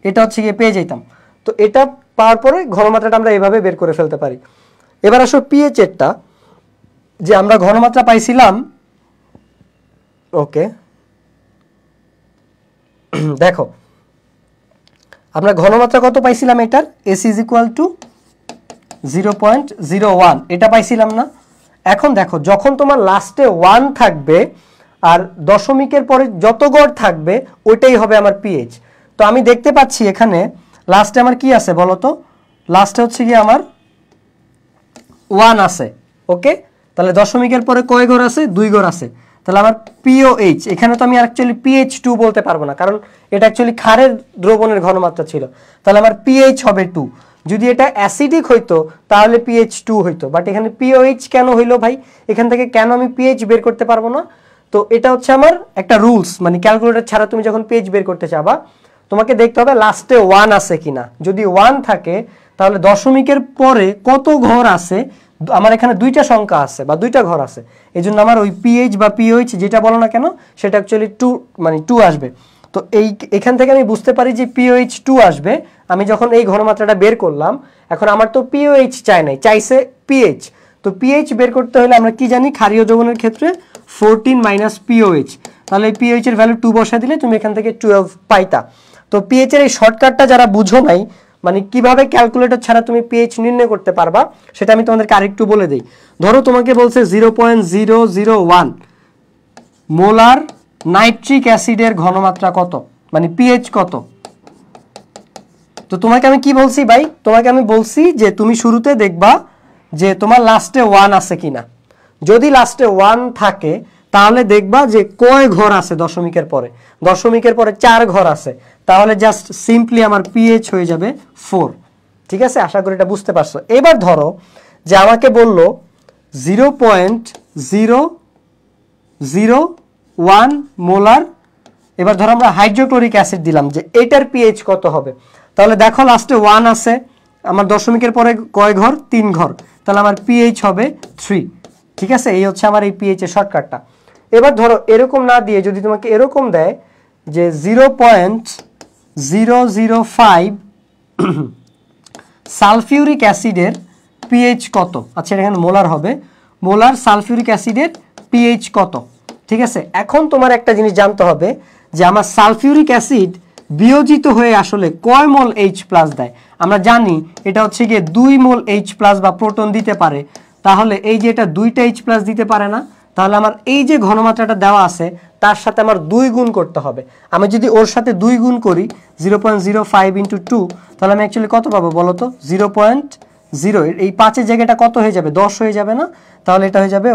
এটা হচ্ছে গিয়ে পেয়ে যেতাম। তো এটা পাওয়ার পরে ঘনমাত্রাটা আমরা এভাবে বের করে ফেলতে পারি। এবার আসো পিএইচ এরটা, যে আমরা ঘনমাত্রা পাইছিলাম। ওকে, দেখো আমরা ঘনমাত্রা কত পাইছিলাম এটার, এস ইজ ইকুয়াল টু 0.01 এটা পাইছিলাম না। এখন দেখো যখন তোমার লাস্টে 1 থাকবে আর দশমিকের পরে যত গড় থাকবে ওইটাই হবে আমার পিএইচ। তো আমি দেখতে পাচ্ছি এখানে লাস্টে আমার কি আছে বলো তো, লাস্টে হচ্ছে কি আমার 1 আছে। ওকে, তাহলে দশমিকের পরে কয় ঘর আছে, 2 ঘর আছে। তাহলে আমার পিওএইচ, এখানে তো আমি অ্যাকচুয়ালি পিএইচ 2 বলতে পারবো না, কারণ এটা অ্যাকচুয়ালি ক্ষারের দ্রবণের ঘনমাত্রা ছিল। তাহলে আমার পিএইচ হবে 2। যদি এটা অ্যাসিডিক হইতো তাহলে পিএইচ 2 হইতো, বাট এখানে পিওএইচ কেন হইলো ভাই, এখান থেকে কেন আমি পিএইচ বের করতে পারবো না? তো এটা হচ্ছে আমার একটা রুলস, মানে ক্যালকুলেটর ছাড়া তুমি যখন পিএইচ বের করতে চাবা তোমাকে দেখতে হবে লাস্টে 1 আছে কিনা। যদি 1 থাকে তাহলে দশমিকের পরে কত ঘর আছে, আমার এখানে 2টা সংখ্যা আছে বা 2টা ঘর আছে, এই জন্য আমার ওই পিএইচ বা পিওএইচ যেটা বলো না কেন সেটা অ্যাকচুয়ালি 2 মানে 2 আসবে। তো এখান থেকে আমি বুঝতে পারি যে পিওএইচ 2 আসবে। আমি যখন এই ঘনমাত্রাটা বের করলাম, এখন আমার তো পিওএইচ চাই নাই, চাইছে পিএইচ। তো পিএইচ বের করতে হলে আমরা কি জানি, ক্ষারীয় দ্রবণের ক্ষেত্রে 14 মাইনাস পিওএইচ, তাহলে এই পিওএইচ এর ভ্যালু 2 বসায় দিলে তুমি এখান থেকে 12 পাইতা। তো পিএইচ এর এই শর্টকাটটা যারা বুঝো নাই, মানে কিভাবে ক্যালকুলেটর ছাড়া তুমি পিএইচ নির্ণয় করতে পারবা সেটা আমি তোমাদেরকে আরেকটু বলে দেই। ধরো তোমাকে বলছে 0.001 মোলার নাইট্রিক অ্যাসিডের ঘনমাত্রা কত, মানে পিএইচ কত। তো তোমাকে আমি কি বলছি ভাই, তোমাকে আমি বলছি যে তুমি শুরুতে দেখবা যে তোমার লাস্টে 1 আছে কিনা। যদি লাস্টে 1 থাকে তাহলে দেখবা যে কয় ঘর আছে দশমিকের পরে। দশমিকের পরে 4 ঘর আছে, তাহলে জাস্ট সিম্পলি আমার পিএইচ হয়ে যাবে 4। ঠিক আছে, আশা করি এটা বুঝতে পারছো। এবার ধরো যে আমাকে বললো 0.0001 মোলার, এবার ধরো আমরা হাইড্রোক্লোরিক অ্যাসিড দিলাম, যে এটার পিএইচ কত হবে। তাহলে দেখো লাস্টে 1 আছে, আমার দশমিকের পরে কয় ঘর, 3 ঘর, তাহলে আমার পিএইচ হবে 3। ঠিক আছে, এই হচ্ছে আমার এই পিএইচ এর শর্টকাটটা। এবার ধরো এরকম না দিয়ে যদি তোমাকে এরকম দেয় যে 0.005 সালফিউরিক অ্যাসিডের পিএইচ কত, আচ্ছা এটা এখানে মোলার হবে, মোলার সালফিউরিক অ্যাসিডের পিএইচ কত। ঠিক আছে, এখন তোমার একটা জিনিস জানতে হবে যে আমার সালফিউরিক অ্যাসিড বিয়োজিত হয়ে আসলে কয় মোল H+ দেয়। আমরা জানি এটা হচ্ছে গিয়ে 2 মোল H+ বা প্রোটন দিতে পারে, তাহলে এই যে এটা 2টা H+ দিতে পারে না, তাহলে আমার এই যে ঘনমাত্রাটা দেওয়া আছে তার সাথে আমার 2 গুণ করতে হবে। আমি যদি ওর সাথে 2 গুণ করি 0.05 × 2, তাহলে আমি অ্যাকচুয়ালি কত পাবো বলো তো, 0.0, এই 5-এর জায়গাটা কত হয়ে যাবে, 10 হয়ে যাবে না, তাহলে এটা হয়ে যাবে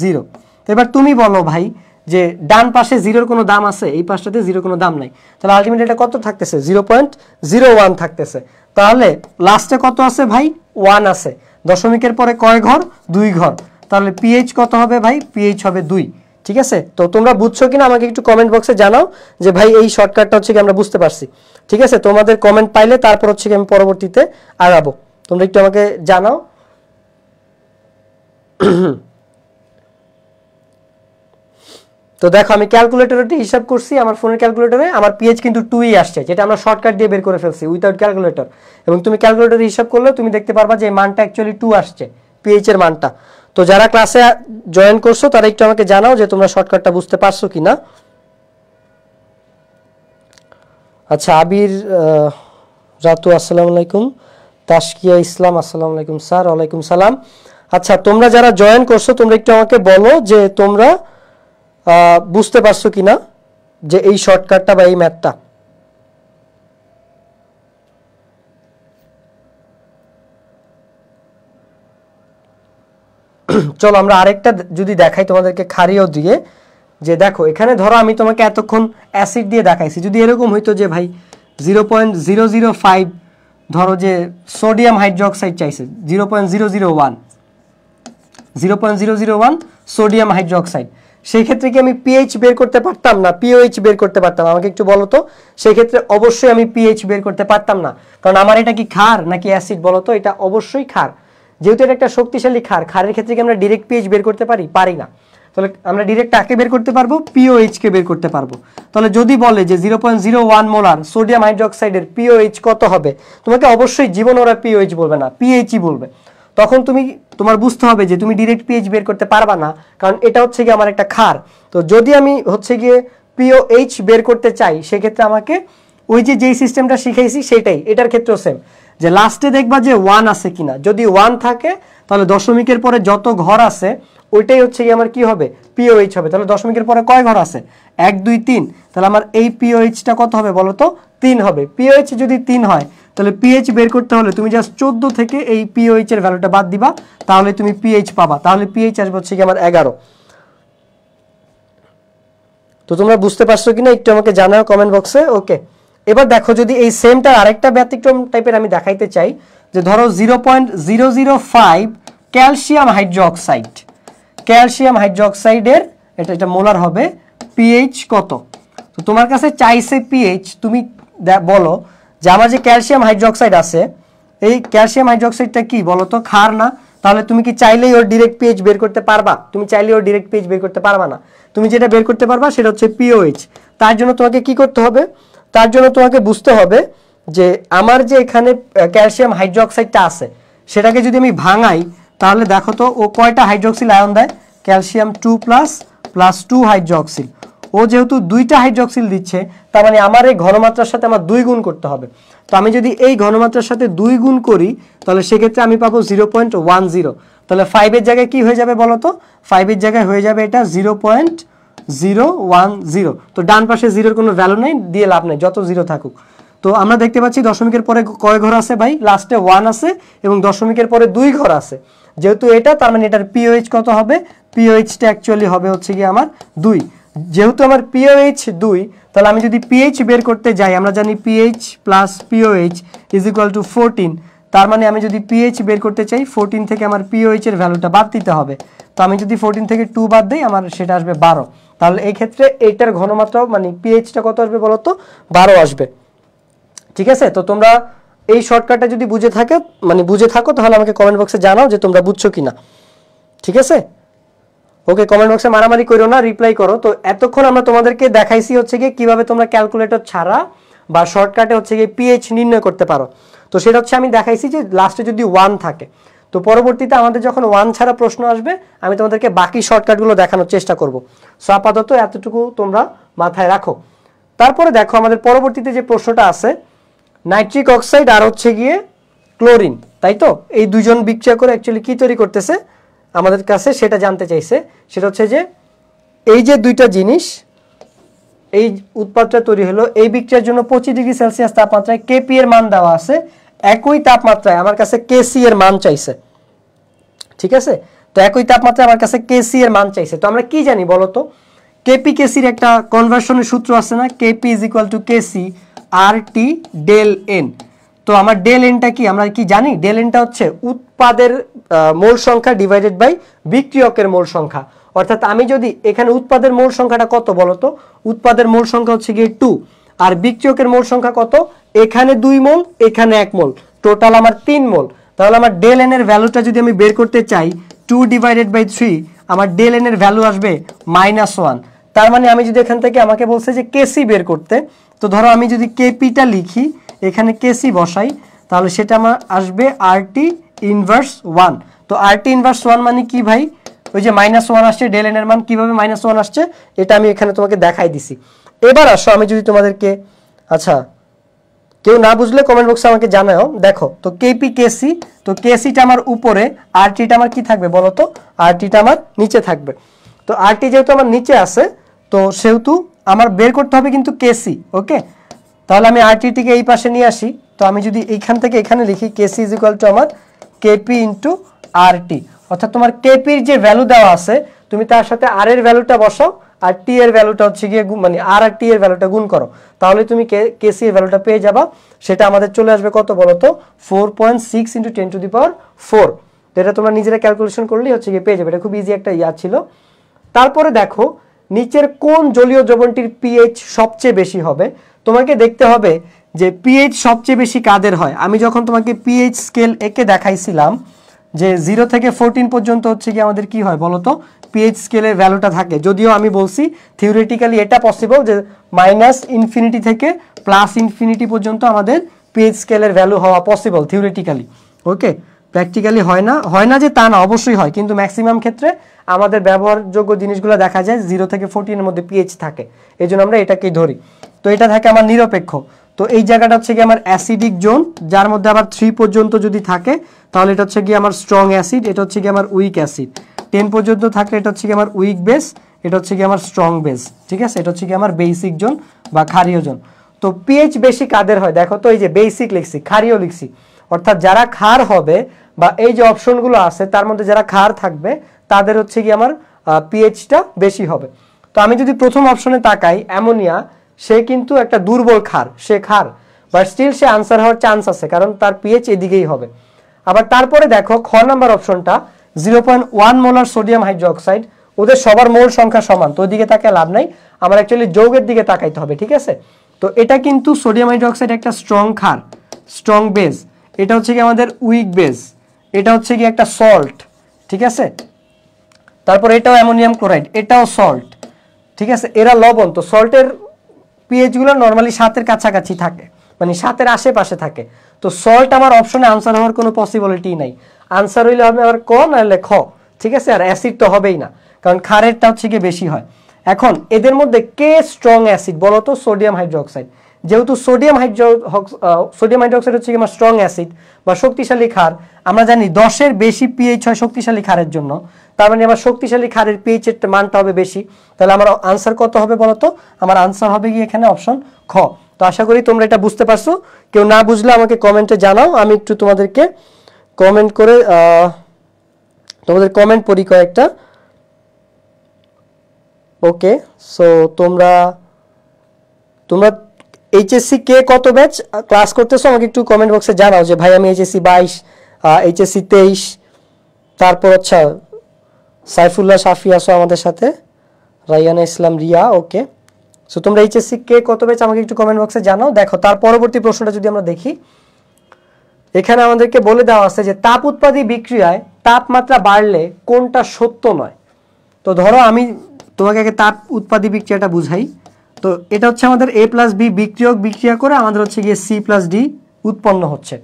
10। এবার তুমি বলো ভাই যে ডান পাশে 0-র কোনো দাম আছে, এই পাশটাতে 0-র কোনো দাম নাই, তাহলে আলটিমেটলি এটা কত থাকতেছে, 0.01 থাকতেছে। তাহলে লাস্টে কত আছে ভাই, 1 আছে। দশমিকের পরে কয় ঘর, 2 ঘর, তাহলে পিএইচ কত হবে ভাই, পিএইচ হবে 2। ঠিক আছে, তো তোমরা বুঝছো কিনা আমাকে একটু কমেন্ট বক্সে জানাও যে ভাই এই শর্টকাটটা হচ্ছে কি আমরা বুঝতে পারছি। ঠিক আছে, তোমাদের কমেন্ট পাইলে তারপর হচ্ছে কি আমি পরবর্তীতে আগাবো, তোমরা একটু আমাকে জানাও। তো দেখো আমি ক্যালকুলেটরে হিসাব করছি, আমার ফোনের ক্যালকুলেটরে আমার পিএইচ কিন্তু 2ই আসছে, যেটা আমরা শর্টকাট দিয়ে বের করে ফেলছি উইদাউট ক্যালকুলেটর। এবং তুমি ক্যালকুলেটরে হিসাব করলে তুমি দেখতে পারবা যে এই মানটা অ্যাকচুয়ালি 2 আসছে, পিএইচ এর মানটা। তো যারা ক্লাসে জয়েন করছো তারা একটু আমাকে জানাও যে তোমরা শর্টকাটটা বুঝতে পারছো কিনা। আচ্ছা, আবির রাতু আসসালামু আলাইকুম, তাসকিয়া ইসলাম আসসালামু আলাইকুম স্যার। ওয়ালাইকুম সালাম। আচ্ছা, তোমরা যারা জয়েন করছো তোমরা একটু আমাকে বলো যে তোমরা বুঝতে পারছো কিনা যে এই শর্টকাটটা বা এই ম্যাথটা। চলো আমরা আরেকটা যদি দেখাই তোমাদেরকে খারিও দিয়ে, যে দেখো এখানে ধরো আমি তোমাকে এতক্ষণ অ্যাসিড দিয়ে দেখাইছি, যদি এরকম হইতো যে ভাই 0.005 ধরো যে সোডিয়াম হাইড্রোক্সাইড চাইছে, 0.001 সোডিয়াম হাইড্রোক্সাইড, সেই ক্ষেত্রে কি আমি পিএইচ বের করতে পারতাম না, পিওএইচ বের করতে পারতাম? আমাকে একটু বলো তো। সেই ক্ষেত্রে অবশ্যই আমি পিএইচ বের করতে পারতাম না, কারণ আমার এটা কি ক্ষার নাকি অ্যাসিড বলো তো? এটা অবশ্যই ক্ষার, যেহেতু এটা একটা শক্তিশালী ক্ষার। ক্ষারের ক্ষেত্রে কি আমরা ডিরেক্ট পিএইচ বের করতে পারি? পারি না। তাহলে আমরা ডিরেক্ট কাকে বের করতে পারবো? পিওএইচ কে বের করতে পারবো। তাহলে যদি বলে যে 0.01 মোলার সোডিয়াম হাইড্রোক্সাইডের পিওএইচ কত হবে, তোমাকে অবশ্যই জীবন ওরা পিওএইচ বলবে না, পিএইচই বলবে। তখন তোমার বুঝতে হবে যে তুমি ডিরেক্ট পিএইচ বের করতে পারবা না, কারণ এটা হচ্ছে গিয়ে আমার একটা ক্ষার। তো যদি আমি হচ্ছে গিয়ে পিওএইচ বের করতে চাই, সেক্ষেত্রে আমাকে ওই যেই সিস্টেমটা শিখাইছি সেটাই, এটার ক্ষেত্রেও সেম, যে লাস্টে দেখবা যে 1 আছে কিনা। যদি 1 থাকে তাহলে দশমিকের পরে যত ঘর আছে ওইটাই হচ্ছে কি আমার কি হবে, পিওএইচ হবে। তাহলে দশমিকের পরে কয় ঘর আছে, 1 2 3, তাহলে আমার এই পিওএইচটা কত হবে বলো তো, 3 হবে। পিওএইচ যদি 3 হয় তাহলে পিএইচ বের করতে হলে তুমি জাস্ট 14 থেকে এই পিওএইচ এর ভ্যালুটা বাদ দিবা, তাহলে তুমি পিএইচ পাবা। তাহলে পিএইচ আসবে হচ্ছে কি আমার 11। তো তোমরা বুঝতে পারছো কিনা একটু আমাকে জানাও কমেন্ট বক্সে। ওকে, এবার দেখো যদি এই সেমটা আরেকটা ব্যতিক্রম টাইপের আমি দেখাইতে চাই, যে ধরো 0.005 ক্যালসিয়াম হাইড্রোক্সাইড, ক্যালসিয়াম হাইড্রোক্সাইডের এটা মোলার হবে, পিএইচ কত? তো তোমার কাছে চাইছে পিএইচ, তুমি বলো যে আমার যে ক্যালসিয়াম হাইড্রোক্সাইড আছে, এই ক্যালসিয়াম হাইড্রোক্সাইডটা কি বলো তো, ক্ষার না? তাহলে তুমি কি চাইলেই ওর ডিরেক্ট পিএইচ বের করতে পারবা? তুমি চাইলেই ওর ডিরেক্ট পিএইচ বের করতে পারবা না। তুমি যেটা বের করতে পারবা সেটা হচ্ছে পিওএইচ। তার জন্য তোমাকে কি করতে হবে, তার জন্য তোমাকে বুঝতে হবে যে আমার যে এখানে ক্যালসিয়াম হাইড্রোক্সাইডটা আছে সেটাকে যদি আমি ভাঙাই, তাহলে দেখো তো ও কয়টা হাইড্রোক্সিল আয়ন দেয়, ক্যালসিয়াম 2+ প্লাস 2 হাইড্রোক্সিল। ও যেহেতু 2টা হাইড্রোক্সিল দিচ্ছে, তার মানে আমার এই ঘনমাত্রার সাথে আমার 2 গুণ করতে হবে। তো আমি যদি এই ঘনমাত্রার সাথে 2 গুণ করি, তাহলে সেক্ষেত্রে আমি পাবো 0.10। তাহলে 5 এর জায়গায় কি হয়ে যাবে বলো তো, 5 এর জায়গায় হয়ে যাবে এটা 0.010। তো ডান পাশে 0-র কোনো ভ্যালু নেই, দিয়ে লাভ নেই, যত 0 থাকুক। তো আমরা দেখতে পাচ্ছি দশমিকের পরে কয় ঘর আছে ভাই, লাস্টে 1 আছে এবং দশমিকের পরে 2 ঘর আছে। যেহেতু এটা তার মানে এটার পিওএইচ কত হবে, পিওএইচটা অ্যাকচুয়ালি হবে হচ্ছে কি আমার 2। যেহেতু আমার পিওএইচ 2, তাহলে আমি যদি পিএইচ বের করতে যাই, আমরা জানি pH plus pOH is equal two 14। তার মানে আমি যদি পিএইচ বের করতে চাই 14 থেকে আমার পিওএইচ এর ভ্যালুটা বাদ দিতে হবে। তো আমি যদি 14 থেকে 2 বাদ দিই আমার সেটা আসবে 12। তাহলে এই ক্ষেত্রে এইটার ঘনমাত্রা মানে পিএইচটা কত আসবে বলো তো, 12 আসবে। ঠিক আছে, তো তোমরা এই শর্টকাটটা যদি বুঝে থাকো তাহলে আমাকে কমেন্ট বক্সে জানাও যে তোমরা বুঝছো কিনা। ঠিক আছে, ওকে, কমেন্ট বক্সে মারামারি করো না, রিপ্লাই করো। তো এতক্ষণ আমরা তোমাদেরকে দেখাইছি হচ্ছে গিয়ে কিভাবে তোমরা ক্যালকুলেটর ছাড়া বা শর্টকাটে হচ্ছে গিয়ে পিএইচ নির্ণয় করতে পারো। তো সেটা হচ্ছে আমি দেখাইছি যে লাস্টে যদি 1 থাকে, তো পরবর্তীতে আমাদের যখন 1 ছাড়া প্রশ্ন আসবে আমি তোমাদেরকে বাকি শর্টকাটগুলো দেখানোর চেষ্টা করব। সো আপাতত এতটুকু তোমরা মাথায় রাখো। তারপরে দেখো আমাদের পরবর্তীতে যে প্রশ্নটা আছে, নাইট্রিক অক্সাইড আর হচ্ছে গিয়ে ক্লোরিন, তাই তো, এই দুজন বিক্রিয়া করে অ্যাকচুয়ালি কি তৈরি করতেছে আমাদের কাছে সেটা জানতে চাইছে। সেটা হচ্ছে যে এই যে দুইটা জিনিস, এই উৎপাদটা তৈরি হলো, এই বিক্রিয়ার জন্য 25 ডিগ্রি সেলসিয়াস তাপমাত্রায় কেপি এর মান দেওয়া আছে, একই তাপমাত্রায় আমার কাছে কেসি এর মান চাইছে। ঠিক আছে, তো একই তাপমাত্রায় আমার কাছে কেসি এর মান চাইছে। তো আমরা কি জানি বলো তো, কেপি কেসির একটা কনভার্সনের সূত্র আছে না, KP is equal to KC R T del n. তো আমার ডেল এনটা কি আমরা কি জানি, ডেল এনটা হচ্ছে উৎপাদের মোল সংখ্যা ডিভাইডেড বাই বিক্রিয়কের মোল সংখ্যা। অর্থাৎ আমি যদি এখানে উৎপাদের মোল সংখ্যাটা কত বলতো, উৎপাদের মোল সংখ্যা হচ্ছে গিয়ে 2, আর বিক্রিয়কের মোল সংখ্যা কত, এখানে 2 মোল এখানে 1 মোল, টোটাল আমার 3 মোল। তাহলে আমার ডেল এন এর ভ্যালুটা যদি আমি বের করতে চাই 2 ডিভাইডেড বাই 3, আমার ডেল এন এর ভ্যালু আসবে -1। তার মানে আমি যদি এখান থেকে আমাকে বলছে যে কেসি বের করতে, তো ধরো আমি যদি কেপিটা লিখি এখানে কেসি বসাই, তাহলে সেটা আমার আসবে আরটি ইনভার্স 1। তো আরটি ইনভার্স 1 মানে কি ভাই, ওই যে -1 আসছে, ডেল এন এর মান কিভাবে -1 আসছে এটা আমি এখানে তোমাকে দেখাই দিছি। এবার আসো আমি যদি তোমাদেরকে, আচ্ছা কেউ না বুঝলে কমেন্ট বক্সে আমাকে জানাও। দেখো তো কেপি কেসি, তো কেসিটা আমার উপরে, আরটিটা আমার কি থাকবে বলো তো, আরটিটা আমার নিচে থাকবে। তো আরটি যেহেতু আমার নিচে আছে, তো সেহেতু আমার বের করতে হবে কিন্তু কেসি। ওকে, তাহলে আমি আরটিটিকে এই পাশে নিয়ে আসি। তো আমি যদি এইখান থেকে এখানে লিখি কেসি ইজ ইকুয়াল টু আমার কেপি ইন্টু আরটি, অর্থাৎ তোমার কেপির যে ভ্যালু দেওয়া আছে তুমি তার সাথে আর এর ভ্যালুটা বসাও, আর টি এর ভ্যালুটা হচ্ছে গিয়ে মানে আর টি এর ভ্যালুটা গুণ করো, তাহলে তুমি কেসি এর ভ্যালুটা পেয়ে যাবা। সেটা আমাদের চলে আসবে কত বলতো, 4.6 × 10⁴। তো এটা তোমরা নিজেরা ক্যালকুলেশন করলেই হচ্ছে গিয়ে পেয়ে যাবে। এটা খুব ইজি একটা ছিল। তারপরে দেখো নিচের কোন জলীয় দ্রবণটির পিএইচ সবচেয়ে বেশি হবে, তোমাকে দেখতে হবে যে পিএইচ সবচেয়ে বেশি কাদের হয়। আমি যখন তোমাকে পিএইচ স্কেল একে দেখাইছিলাম যে 0 থেকে 14 পর্যন্ত হচ্ছে কি আমাদের কি হয় বলতো, পিএইচ স্কেলের ভ্যালুটা থাকে। যদিও আমি বলছি থিওরিটিক্যালি এটা পসিবল যে -∞ থেকে +∞ পর্যন্ত আমাদের পিএইচ স্কেলের ভ্যালু হওয়া পসিবল থিওরিটিক্যালি। ওকে, প্র্যাকটিক্যালি হয় না যে তা না, অবশ্যই হয়, কিন্তু ম্যাক্সিমাম ক্ষেত্রে আমাদের ব্যবহারযোগ্য জিনিসগুলো দেখা যায় 0 থেকে 14 এর মধ্যে পিএইচ থাকে, এই জন্য আমরা এটাকেই ধরি। তো এটা থাকে আমার নিরপেক্ষ। তো এই জায়গাটা হচ্ছে কি আমার অ্যাসিডিক জোন, যার মধ্যে আবার 3 পর্যন্ত যদি থাকে তাহলে এটা হচ্ছে কি আমার স্ট্রং অ্যাসিড, এটা হচ্ছে কি আমার উইক অ্যাসিড। 10 পর্যন্ত থাকলে এটা হচ্ছে কি আমার উইক বেস, এটা হচ্ছে কি আমার স্ট্রং বেস। ঠিক আছে, এটা হচ্ছে কি আমার বেসিক জোন বা ক্ষারীয় জোন। তো পিএইচ বেশি কাদের হয় দেখো তো, এই যে বেসিক লিখছি, ক্ষারীয় লিখছি, অর্থাৎ যারা ক্ষার হবে বা এই যে অপশনগুলো আছে তার মধ্যে যারা ক্ষার থাকবে তাদের হচ্ছে কি আমার পিএইচটা বেশি হবে। তো আমি যদি প্রথম অপশনে তাকাই, অ্যামোনিয়া, সে কিন্তু একটা দুর্বল ক্ষার, সে ক্ষার, বাট স্টিল সে আনসার হওয়ার চান্স আছে কারণ তার পিএইচ এদিকেই হবে। আবার তারপরে দেখো খ নাম্বার অপশনটা 0.1 মোলার সোডিয়াম হাইড্রোক্সাইড, ওদের সবার মোল সংখ্যা সমান, তো ওইদিকে তাকায় লাভ নাই, আমার অ্যাকচুয়ালি যৌগের দিকে তাকাইতে হবে। ঠিক আছে, তো এটা কিন্তু সোডিয়াম হাইড্রোক্সাইড একটা স্ট্রং ক্ষার, স্ট্রং বেস, এটা হচ্ছে কি আমাদের উইক বেস, এটা হচ্ছে কি একটা সল্ট। ঠিক আছে, তারপর এটাও অ্যামোনিয়াম ক্লোরাইড, এটাও সল্ট। ঠিক আছে, এরা লবণ। তো সল্টের পিএইচ গুলো নর্মালি 7 এর কাছাকাছি থাকে, মানে 7 এর আশেপাশে থাকে। তো সল্ট আমার অপশনে আনসার হওয়ার কোনো পসিবিলিটি নাই, আনসার হইলে হবে আমার ক নাহলে খ। ঠিক আছে, আর অ্যাসিড তো হবেই না কারণ ক্ষারেরটা হচ্ছে কি বেশি হয়। এখন এদের মধ্যে কে স্ট্রং অ্যাসিড বলতো, সোডিয়াম হাইড্রোক্সাইড। যেহেতু সোডিয়াম হাইড্রোক্সাইড হচ্ছে কি আমার স্ট্রং অ্যাসিড বা শক্তিশালী ক্ষার, আমরা জানি 10 এর বেশি পিএইচ হয় শক্তিশালী ক্ষারের জন্য, তার মানে আমার শক্তিশালী ক্ষারের পিএইচ এর মানটা হবে বেশি। তাহলে আমার আনসার কত হবে বলতো, আমার আনসার হবে কি এখানে অপশন খ। তো আশা করি তোমরা এটা বুঝতে পারছো। কেউ না বুঝলে আমাকে কমেন্টে জানাও, আমি একটু তোমাদেরকে কমেন্ট করে তোমাদের কমেন্ট পড়ি কয়েকটা। ওকে, সো তোমরা এইচএসসি কে কত ব্যাচ ক্লাস করতেছো আমাকে একটু কমেন্ট বক্সে জানাও যে ভাই আমি এইচএসসি 22, এইচএসসি 23, তারপর আচ্ছা সাইফুল্লাহ শাফি আসো আমাদের সাথে, রাইয়ানা ইসলাম রিয়া। ওকে, সো তোমরা এইচএসসি কে কত ব্যাচ আমাকে একটু কমেন্ট বক্সে জানাও। দেখো তার পরবর্তী প্রশ্নটা যদি আমরা দেখি, এখানে আমাদেরকে বলে দেওয়া আছে যে তাপ উৎপাদী বিক্রিয়ায় তাপমাত্রা বাড়লে কোনটা সত্য নয়। তো ধরো আমি তোমাকে আগে তাপ উৎপাদী বিক্রিয়াটা বুঝাই। তো এটা হচ্ছে আমাদের A+B বিক্রিয়া করে আমাদের হচ্ছে গিয়ে C+D উৎপন্ন হচ্ছে।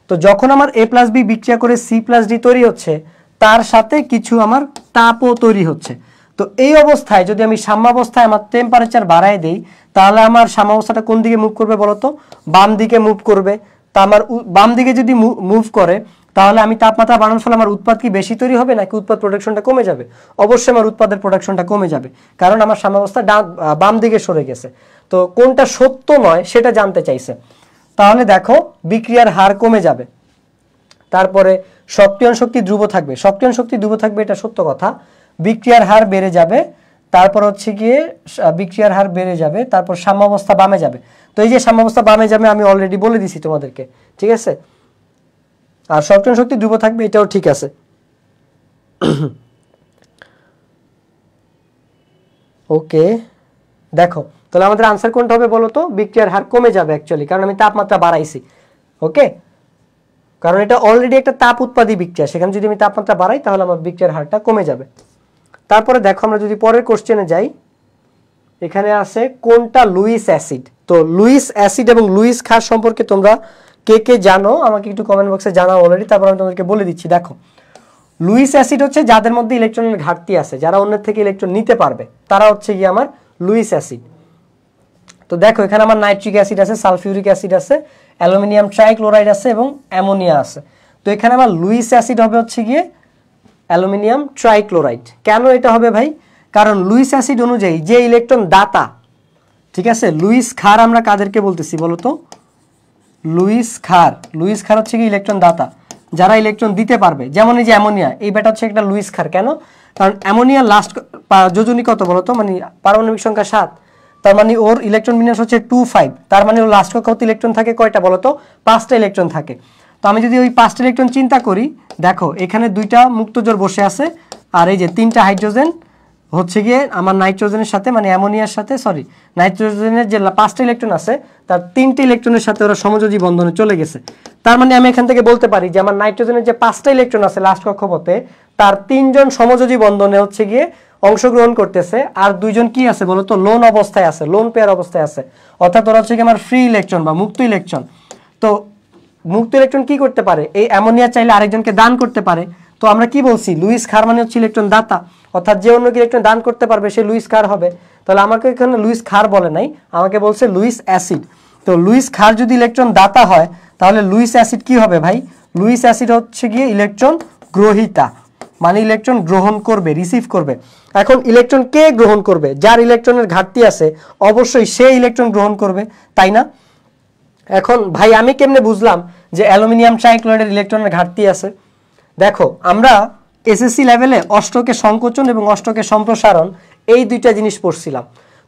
তো যখন আমার A+B বিক্রিয়া করে C+D তৈরি হচ্ছে, তার সাথে কিছু আমার তাপও তৈরি হচ্ছে। তো এই অবস্থায় যদি আমি সাম্যাবস্থায় আমার টেম্পারেচার বাড়ায় দেই, তাহলে আমার সাম্যাবস্থাটা কোন দিকে মুভ করবে বলো তো? বাম দিকে মুভ করবে। তা আমার বাম দিকে যদি মুভ করে, তাহলে আমি তাপমাত্রা বাড়ানোর ফলে আমার উৎপাদ কি বেশি তৈরি হবে নাকি উৎপাদ প্রোডাকশনটা কমে যাবে? অবশ্যই আমার উৎপাদের প্রোডাকশনটা কমে যাবে, কারণ আমার সাম্যাবস্থা বাম দিকে সরে গেছে। তো কোনটা সত্য নয় সেটা জানতে চাইছে। তাহলে দেখো বিক্রিয়ার হার কমে যাবে, তারপরে সক্রিয়ণ শক্তি ধ্রুব থাকবে। সক্রিয়ণ শক্তি ধ্রুব থাকবে, এটা সত্য কথা। বিক্রিয়ার হার বেড়ে যাবে, তারপর হচ্ছে গিয়ে বিক্রিয়ার হার বেড়ে যাবে, তারপর সাম্যাবস্থা বামে যাবে। তো এই যে সাম্যাবস্থা বামে যাবে আমি অলরেডি বলে দিছি তোমাদেরকে, ঠিক আছে। আর সক্রিয়ণ শক্তি ধ্রুব থাকবে, এটাও ঠিক আছে। ওকে, দেখো তাহলে আমাদের আনসার কোনটা হবে বলো তো? বিক্রিয়ার হার কমে যাবে অ্যাকচুয়ালি, কারণ আমি তাপমাত্রা বাড়াইছি। ওকে, কারণ এটা অলরেডি একটা তাপ উৎপাদী বিক্রিয়া, সেখানে যদি আমি তাপমাত্রা বাড়াই তাহলে আমার বিক্রিয়ার হারটা কমে যাবে। তারপরে দেখো আমরা যদি পরের কোশ্চেনে যাই, এখানে আছে কোনটা লুইস অ্যাসিড। তো লুইস অ্যাসিড এবং লুইস ক্ষার সম্পর্কে তোমরা কে কে জানো আমাকে একটু কমেন্ট বক্সে জানাও অলরেডি, তারপর আমি তোমাদেরকে বলে দিচ্ছি। দেখো লুইস অ্যাসিড হচ্ছে যাদের মধ্যে ইলেকট্রনের ঘাটতি আছে, যারা অন্যের থেকে ইলেকট্রন নিতে পারবে, তারা হচ্ছে গিয়ে আমার লুইস অ্যাসিড। তো দেখো এখানে আমার নাইট্রিক অ্যাসিড আছে, সালফিউরিক অ্যাসিড আছে, অ্যালুমিনিয়াম ট্রাইক্লোরাইড আছে এবং অ্যামোনিয়া আছে। তো এখানে আমার লুইস অ্যাসিড হবে হচ্ছে গিয়ে অ্যালুমিনিয়াম ট্রাইক্লোরাইড। কেন এটা হবে ভাই? কারণ লুইস অ্যাসিড অনুযায়ী যে ইলেকট্রন দাতা, ঠিক আছে, লুইস ক্ষার আমরা কাদেরকে বলতেছি বলো তো? লুইস ক্ষার হচ্ছে কি ইলেকট্রন দাতা, যারা ইলেকট্রন দিতে পারবে। যেমন এই যে অ্যামোনিয়া, এই ব্যাটা হচ্ছে একটা লুইস ক্ষার। কেন? কারণ অ্যামোনিয়া লাস্ট যোজনী কত বলো তো? মানে পারমাণবিক সংখ্যা 7, তার মানে ওর ইলেকট্রন বিন্যাস হচ্ছে 2 5। তার মানে ওর লাস্ট কক্ষপথে ইলেকট্রন থাকে কয়টা বলো তো? 5টা ইলেকট্রন থাকে। তো আমি যদি ওই 5টা ইলেকট্রন চিন্তা করি, দেখো এখানে 2টা মুক্তজোড় বসে আছে, আর এই যে 3টা হাইড্রোজেন হচ্ছে গিয়ে আমার নাইট্রোজেনের সাথে, মানে অ্যামোনিয়ার সাথে, সরি নাইট্রোজেনের যে 5টা ইলেকট্রন আছে তার 3টে ইলেকট্রনের সাথে ওরা সমযোজী বন্ধনে চলে গেছে। তার মানে আমি এখান থেকে বলতে পারি যে আমার নাইট্রোজেনের যে 5টা ইলেকট্রন আছে লাস্ট কক্ষপথে, তার 3জন সমযোজী বন্ধনে হচ্ছে গিয়ে অংশগ্রহণ করতেছে, আর 2জন কি আছে বলতো? লোন অবস্থায় আছে, লোন পেয়ার অবস্থায় আছে। অর্থাৎ ওরা হচ্ছে কি আমার ফ্রি ইলেকট্রন বা মুক্ত ইলেকট্রন। তো মুক্ত ইলেকট্রন কি করতে পারে? এই অ্যামোনিয়া চাইলে আরেকজনকে দান করতে পারে। তো আমরা কি বলছি? লুইস ক্ষার মানে হচ্ছে ইলেকট্রন দাতা, অর্থাৎ যে অন্য ইলেকট্রন দান করতে পারবে সে লুইস ক্ষার হবে। তাহলে আমাকে এখানে লুইস ক্ষার বলে নাই, আমাকে বলছে লুইস অ্যাসিড। তো লুইস ক্ষার যদি ইলেকট্রন দাতা হয়, তাহলে লুইস অ্যাসিড কি হবে ভাই? লুইস অ্যাসিড হচ্ছে গিয়ে ইলেকট্রন গ্রহীতা, মানে ইলেকট্রন গ্রহণ করবে, রিসিভ করবে। এখন ইলেকট্রন কে গ্রহণ করবে? যার ইলেকট্রনের ঘাটতি আছে অবশ্যই সে ইলেকট্রন গ্রহণ করবে, তাই না? এখন ভাই আমি কেমনে বুঝলাম যে অ্যালুমিনিয়াম ট্রাইক্লোরাইডের ইলেকট্রনের ঘাটতি আছে? দেখো আমরা এসএসসি লেভেলে অষ্টকে সংকোচন এবং অষ্টকে সম্প্রসারণ এই দুইটা জিনিস পড়ছিলাম।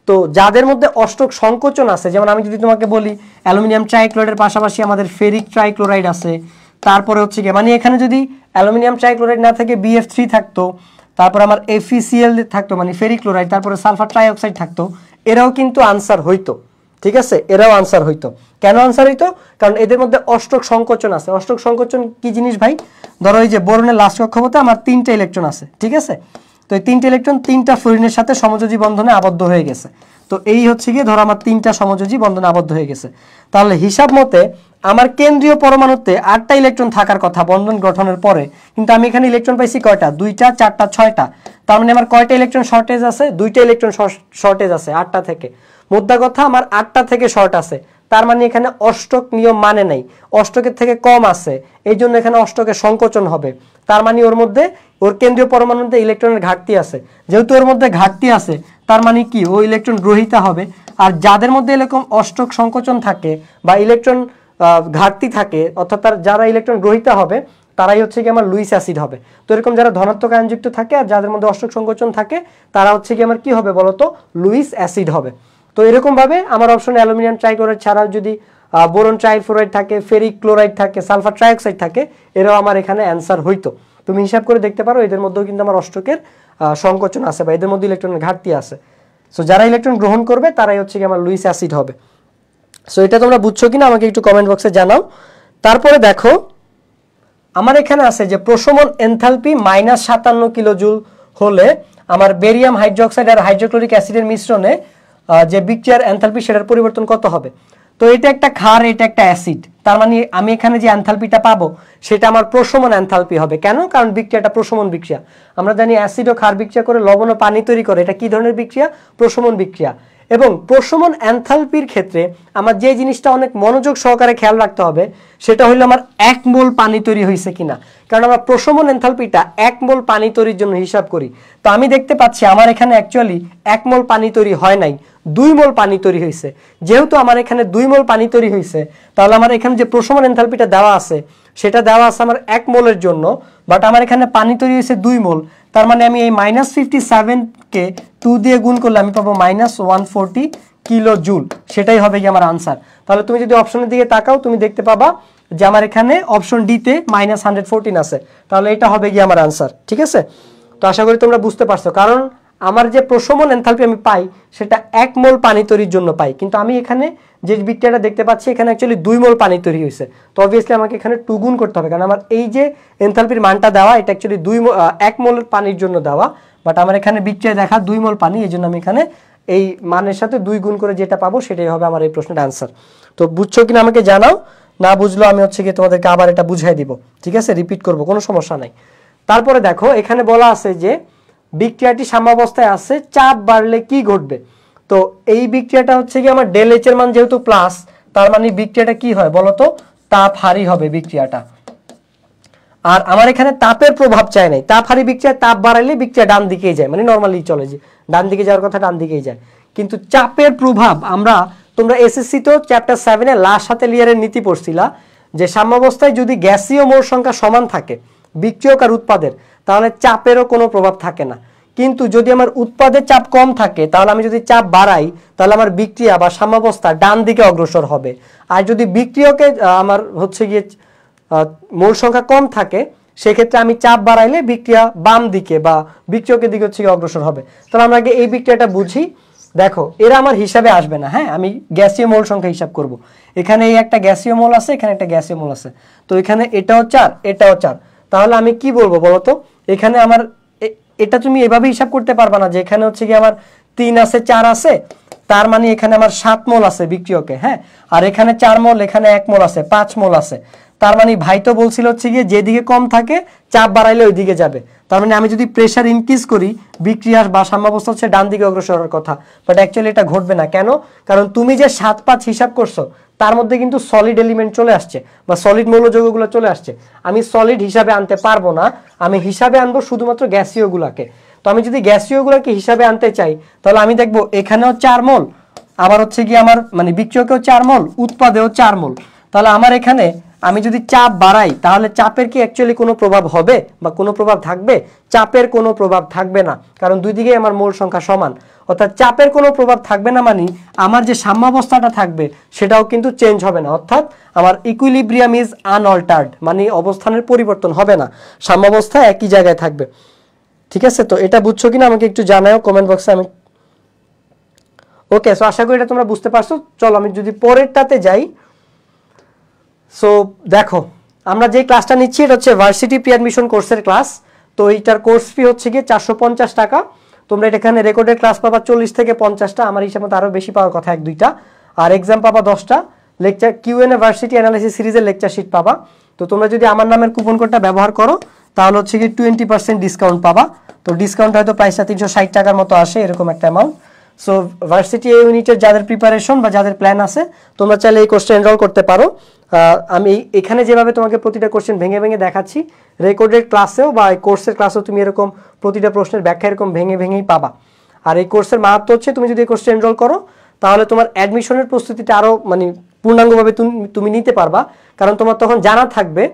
তো যাদের মধ্যে অষ্টক সংকোচন আছে, যেমন আমি যদি তোমাকে বলি অ্যালুমিনিয়াম ট্রাইক্লোরাইডের পাশাপাশি আমাদের ফেরিক ট্রাইক্লোরাইড আছে, তারপরে হচ্ছে কি মানে এখানে যদি অ্যালুমিনিয়াম ট্রাইক্লোরাইড না থেকে BF3 থাকতো, তারপর আমার FeCl থাকতো মানে ফেরিক ক্লোরাইড, তারপরে সালফার ট্রাইঅক্সাইড থাকতো, এরাও কিন্তু আনসার হইতো, ঠিক আছে, এরাও আনসার হইতো। কেন আনসার হইতো? কারণ এদের মধ্যে অষ্টক সংকোচন আছে। অষ্টক সংকোচন কি জিনিস ভাই? ধরো এই যে বোরনের লাস্ট কক্ষপথে আমার 3টে ইলেকট্রন আছে, ঠিক আছে। তো এই 3টে ইলেকট্রন 3টা ফ্লোরিনের সাথে সমযোজী বন্ধনে আবদ্ধ হয়ে গেছে। তো এই হচ্ছে গিয়ে ধরো আমার 3টা সমযোজী বন্ধনে আবদ্ধ হয়ে গেছে। তাহলে হিসাব মতে আমার কেন্দ্রীয় পরমাণুতে 8টা ইলেকট্রন থাকার কথা বন্ধন গঠনের পরে, কিন্তু আমি এখানে ইলেকট্রন পাইছি কয়টা? 2টা, 4টা, 6টা। তার মানে আমার কয়টা ইলেকট্রন শর্টেজ আছে? 2টা ইলেকট্রন শর্টেজ আছে 8টা থেকে। মোদ্দা কথা আমার 8টা থেকে শর্ট আছে, তার মানে এখানে অষ্টক নিয়ম মানে নাই, অষ্টকের থেকে কম আছে, এই জন্য এখানে অষ্টকের সংকোচন হবে। তার মানে ওর মধ্যে, ওর কেন্দ্রীয় পরমাণুতে ইলেকট্রনের ঘাটতি আছে। যেহেতু ওর মধ্যে ঘাটতি আছে, তার মানে কি ও ইলেকট্রন গ্রহীতা হবে। আর যাদের মধ্যে এরকম অষ্টক সংকোচন থাকে বা ইলেকট্রন ঘাটতি থাকে, অর্থাৎ যারা ইলেকট্রন গ্রহীতা হবে তারাই হচ্ছে কি আমার লুইস অ্যাসিড হবে। তো এরকম যারা ধনাত্মক আয়নযুক্ত থাকে আর যাদের মধ্যে অষ্টক সংকোচন থাকে তারা হচ্ছে কি আমার কি হবে বলতো, লুইস অ্যাসিড হবে। তো এরকম ভাবে আমার অপশনে অ্যালুমিনিয়াম ট্রাইক্লোরাইড ছাড়াও যদি বোরন ট্রাইফ্লোরাইড থাকে, ফেরিক ক্লোরাইড থাকে, সালফার ট্রাইঅক্সাইড থাকে, এরাও আমার এখানে অ্যান্সার হইতো। তুমি হিসাব করে দেখতে পারো এদের মধ্যেও কিন্তু আমার অষ্টকের সংকোচন আছে বা এদের মধ্যে ইলেকট্রনের ঘাটতি আছে। সো যারা ইলেকট্রন গ্রহণ করবে তারাই হচ্ছে কি আমার লুইস অ্যাসিড হবে। সো এটা তোমরা বুঝছো কিনা আমাকে একটু কমেন্ট বক্সে জানাও। তারপরে দেখো আমার এখানে আছে যে প্রশমন এনথালপি -57 কিলোজুল হলে আমার বেরিয়াম হাইড্রোক্সাইড আর হাইড্রোক্লোরিক অ্যাসিডের মিশ্রণে যে বিক্রিয়ার এনথালপি সেটার পরিবর্তন কত হবে। তো এটা একটা ক্ষার, এটা একটা অ্যাসিড, তার মানে আমি এখানে যে এনথালপিটা পাবো সেটা আমার প্রশমন এনথালপি হবে। কেন? কারণ বিক্রিয়াটা প্রশমন বিক্রিয়া। আমরা জানি অ্যাসিড ও ক্ষার বিক্রিয়া করে লবণ ও পানি তৈরি করে, এটা কি ধরনের বিক্রিয়া? প্রশমন বিক্রিয়া। এবং প্রশমন এনথালপির ক্ষেত্রে আমার যে জিনিসটা অনেক মনোযোগ সহকারে খেয়াল রাখতে হবে সেটা হলো আমার 1 মোল পানি তৈরি হয়েছে কিনা। কারণ আমরা প্রশমন এনথালপিটা 1 মোল পানি তৈরির জন্য হিসাব করি। তো আমি দেখতে পাচ্ছি আমার এখানে অ্যাকচুয়ালি 1 মোল পানি তৈরি হয় নাই, 2 মোল পানি তৈরি হয়েছে। যেহেতু আমার এখানে 2 মোল পানি তৈরি হয়েছে, তাহলে আমার এখানে যে প্রশমন এনথালপিটা দেওয়া আছে সেটা দেওয়া আছে আমার 1 মোলের জন্য, বাট আমার এখানে পানি তৈরি হয়েছে 2 মোল। তার মানে আমি এই -57কে 2 দিয়ে গুণ করলে আমি পাবো -140 কিলো জুল, সেটাই হবে কি আমার আনসার। তাহলে তুমি যদি অপশনের দিকে তাকাও তুমি দেখতে পাবা যে আমার এখানে অপশন ডিতে -114 আছে, তাহলে এটা হবে কি আমার আনসার। ঠিক আছে, তো আশা করি তোমরা বুঝতে পারছো। কারণ আমার যে প্রশমন এনথালপি আমি পাই সেটা 1 মোল পানি তৈরির জন্য পাই, কিন্তু আমি এখানে যে বিক্রিয়াটা দেখতে পাচ্ছি এখানে অ্যাকচুয়ালি 2 মোল পানি তৈরি হয়েছে। তো অবভিয়াসলি আমাকে এখানে 2 গুণ করতে হবে, কারণ আমার এই যে এনথালপির মানটা দেওয়া এটা অ্যাকচুয়ালি 1 মোল পানির জন্য দেওয়া, বাট আমার এখানে বিক্রিয়া দেখা 2 মোল পানি, এই জন্য আমি এখানে এই মানের সাথে 2 গুণ করে যেটা পাবো সেটাই হবে আমার এই প্রশ্নের আনসার। তো বুঝছো কিনা আমাকে জানাও, না বুঝলো আমি হচ্ছে কি তোমাদেরকে আবার এটা বুঝাই দিব। ঠিক আছে, রিপিট করব, কোনো সমস্যা নাই। তারপরে দেখো এখানে বলা আছে যে বিক্রিয়াটি সাম্যাবস্থায় আছে, চাপ বাড়লে কি ঘটবে। তো এই বিক্রিয়াটা হচ্ছে কি আমার ডেল এইচ এর মান যেহেতু প্লাস, তার মানে বিক্রিয়াটা কি হয় বলতো, তাপহারী হবে বিক্রিয়াটা। আর আমার এখানে তাপের প্রভাব চাই নাই, তাপহারী বিক্রিয়া তাপ বাড়াইলে বিক্রিয়া ডান দিকেই যায়, মানে নর্মালি চলে যে ডান দিকে যাওয়ার কথা ডান দিকেই যায়। কিন্তু চাপের প্রভাব আমরা, তোমরা এসএসসি তো চ্যাপ্টার 7 এ লাস্ট হাতে লেয়ারের নীতি পড়ছিলা যে সাম্যাবস্থায় যদি গ্যাসীয় মোল সংখ্যা সমান থাকে বিক্রিয়ক আর উৎপাদের, তাহলে চাপেরও কোনো প্রভাব থাকে না। কিন্তু যদি আমার উৎপাদের চাপ কম থাকে তাহলে আমি যদি চাপ বাড়াই তাহলে আমার বিক্রিয়া বা সাম্যাবস্থা ডান দিকে অগ্রসর হবে। আর যদি বিক্রিয়কে আমার হচ্ছে গিয়ে মোল সংখ্যা কম থাকে সেক্ষেত্রে আমি চাপ বাড়াইলে বিক্রিয়া বাম দিকে বা বিক্রিয়কের দিকে হচ্ছে অগ্রসর হবে। তাহলে আমরা আগে এই বিক্রিয়াটা বুঝি। দেখো এরা আমার হিসাবে আসবে না, হ্যাঁ, আমি গ্যাসীয় মোল সংখ্যা হিসাব করব। এখানে এই একটা গ্যাসীয় মোল আছে, এখানে একটা গ্যাসীয় মোল আছে, তো এখানে এটাও 4 এটাও 4। তাহলে আমি কি বলবো বলতো, এখানে আমার এটা তুমি এভাবে হিসাব করতে পারবা না যে এখানে হচ্ছে কি আমার 3 আছে 4 আছে, তার মানে এখানে আমার 7 মোল আছে বিক্রিয়কে, হ্যাঁ, আর এখানে 4 মোল, এখানে 1 মোল আছে, 5 মোল আছে। তার মানে ভাই তো বলছিল হচ্ছে গিয়ে যেদিকে কম থাকে চাপ বাড়াইলে ওই দিকে যাবে। তার মানে আমি যদি প্রেসার ইনক্রিজ করি বিক্রিয়া বা সাম্যাবস্থা হচ্ছে ডান দিকে অগ্রসর হওয়ার কথা, বাট অ্যাকচুয়ালি এটা ঘটবে না। কেন? কারণ তুমি যে 7-5 হিসাব করছো তার মধ্যে কিন্তু সলিড এলিমেন্ট চলে আসছে বা সলিড মৌলযৌগগুলো চলে আসছে। আমি সলিড হিসাবে আনতে পারবো না, আমি হিসাবে আনবো শুধুমাত্র গ্যাসীয়গুলোকে। তো আমি যদি গ্যাসীয়গুলোকে হিসাবে আনতে চাই তাহলে আমি দেখবো এখানেও 4 মোল, আবার হচ্ছে কি আমার মানে বিক্রিয়কেও 4 মোল, উৎপাদেও 4 মোল। তাহলে আমার এখানে আমি যদি চাপ বাড়াই তাহলে চাপের কি অ্যাকচুয়ালি কোনো প্রভাব হবে বা কোনো প্রভাব থাকবে? চাপের কোনো প্রভাব থাকবে না, কারণ দুই দিকেই আমার মোল সংখ্যা সমান। অর্থাৎ চাপের কোনো প্রভাব থাকবে না মানে আমার যে সাম্যাবস্থাটা থাকবে সেটাও কিন্তু চেঞ্জ হবে না। অর্থাৎ আমার ইকুইলিব্রিয়াম ইজ আনঅল্টার্ড, মানে অবস্থানের পরিবর্তন হবে না, সাম্যাবস্থা একই জায়গায় থাকবে। ঠিক আছে, তো এটা বুঝছো কিনা আমাকে একটু জানাও কমেন্ট বক্সে। আমি ওকে, সো আশা করি এটা তোমরা বুঝতে পারছো। চলো আমি যদি পরেরটাতে যাই। সো দেখো আমরা যে ক্লাসটা নিচ্ছি এটা হচ্ছে ভার্সিটি প্রি অ্যাডমিশন কোর্সের ক্লাস। তো এইটার কোর্স ফি হচ্ছে গিয়ে 450 টাকা। তোমরা এখানে রেকর্ডেড ক্লাস পাবা 40 থেকে 50টা, আমার হিসাব মতো আরও বেশি পাওয়ার কথা 1-2টা, আর এক্সাম পাবা 10টা, লেকচার কিউএনএ ভার্সিটি অ্যানালাইসিস সিরিজের লেকচার শিট পাবা। তো তোমরা যদি আমার নামের কুপন কোডটা ব্যবহার করো তাহলে হচ্ছে কি 20% ডিসকাউন্ট পাবা। তো ডিসকাউন্ট হয়তো প্রাইসটা 360 টাকার মতো আসে, এরকম একটা অ্যামাউন্ট। সো ভার্সিটি ইউনিটের যাদের প্রিপারেশন বা যাদের প্ল্যান আছে তোমরা চাইলে এই কোর্সটা এনরোল করতে পারো। আমি এখানে যেভাবে তোমাকে প্রতিটা কোশ্চেন ভেঙে ভেঙে দেখাচ্ছি, রেকর্ডেড ক্লাসেও বা এই কোর্সের ক্লাসেও তুমি এরকম প্রতিটা প্রশ্নের ব্যাখ্যা এরকম ভেঙে ভেঙেই পাবা। আর এই কোর্সের মাহাত্ম হচ্ছে তুমি যদি এই কোর্সটা এনরোল করো তাহলে তোমার অ্যাডমিশনের প্রস্তুতিটা আরও মানে পূর্ণাঙ্গভাবে তুমি নিতে পারবা, কারণ তোমার তখন জানা থাকবে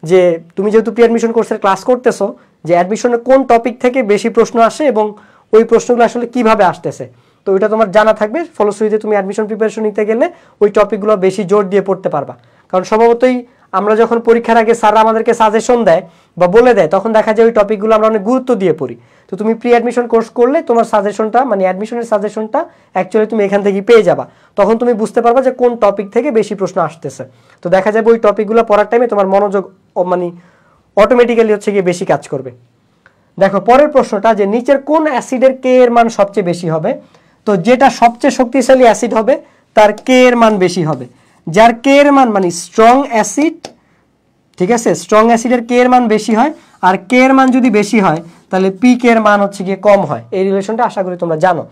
যে তুমি যেহেতু প্রি অ্যাডমিশন কোর্সের ক্লাস করতেছো যে অ্যাডমিশনের কোন টপিক থেকে বেশি প্রশ্ন আসে এবং ওই প্রশ্নগুলো আসলে কিভাবে আসতেছে, তো ওইটা তোমার জানা থাকবে। ফলশ্রুতিতে তুমি অ্যাডমিশন প্রিপারেশন নিতে গেলে ওই টপিকগুলো বেশি জোর দিয়ে পড়তে পারবা। কারণ স্বভাবতই আমরা যখন পরীক্ষার আগে স্যাররা আমাদেরকে সাজেশন দেয় বা বলে দেয়, তখন দেখা যায় ওই টপিকগুলো আমরা অনেক গুরুত্ব দিয়ে পড়ি। তো তুমি প্রি অ্যাডমিশন কোর্স করলে তোমার সাজেশনটা মানে অ্যাডমিশনের সাজেশনটা অ্যাকচুয়ালি তুমি এখান থেকেই পেয়ে যাবা। তখন তুমি বুঝতে পারবা যে কোন টপিক থেকে বেশি প্রশ্ন আসতেছে। তো দেখা যাবে ওই টপিকগুলো পড়ার টাইমে তোমার মনোযোগ মানে অটোমেটিক্যালি হচ্ছে গিয়ে বেশি কাজ করবে। দেখো পরের প্রশ্নটা, যে নিচের কোন অ্যাসিডের কে এর মান সবচেয়ে বেশি হবে? তো যেটা সবচেয়ে শক্তিশালী অ্যাসিড হবে তার কে এর মান বেশি হবে। যার কে এর মান মানে স্ট্রং অ্যাসিড, ঠিক আছে, স্ট্রং অ্যাসিডের কে এর মান বেশি হয়, আর কে এর মান যদি বেশি হয় তাহলে পি কে এর মান হচ্ছে গিয়ে কম হয়। এই রিলেশনটা আশা করি তোমরা জানো।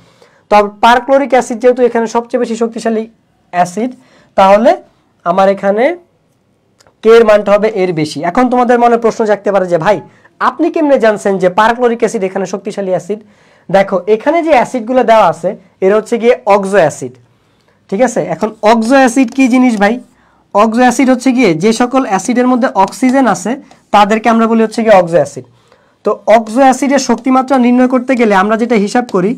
তবে পারক্লোরিক অ্যাসিড যেহেতু এখানে সবচেয়ে বেশি শক্তিশালী অ্যাসিড, তাহলে আমার এখানে কে এর মানটা হবে এর বেশি। এখন তোমাদের মনে প্রশ্ন জাগতে পারে যে ভাই আপনি কেমনে জানছেন যে পারক্লোরিক অ্যাসিড এখানে শক্তিশালী অ্যাসিড? দেখো এখানে যে অ্যাসিডগুলো দেওয়া আছে এরা হচ্ছে গিয়ে অক্সো অ্যাসিড, ঠিক আছে। এখন অক্সো অ্যাসিড কি জিনিস ভাই? অক্সো অ্যাসিড হচ্ছে গিয়ে যে সকল অ্যাসিডের মধ্যে অক্সিজেন আছে তাদেরকে আমরা বলি হচ্ছে গিয়ে অক্সো অ্যাসিড। তো অক্সো অ্যাসিডের শক্তিমাত্রা নির্ণয় করতে গেলে আমরা যেটা হিসাব করি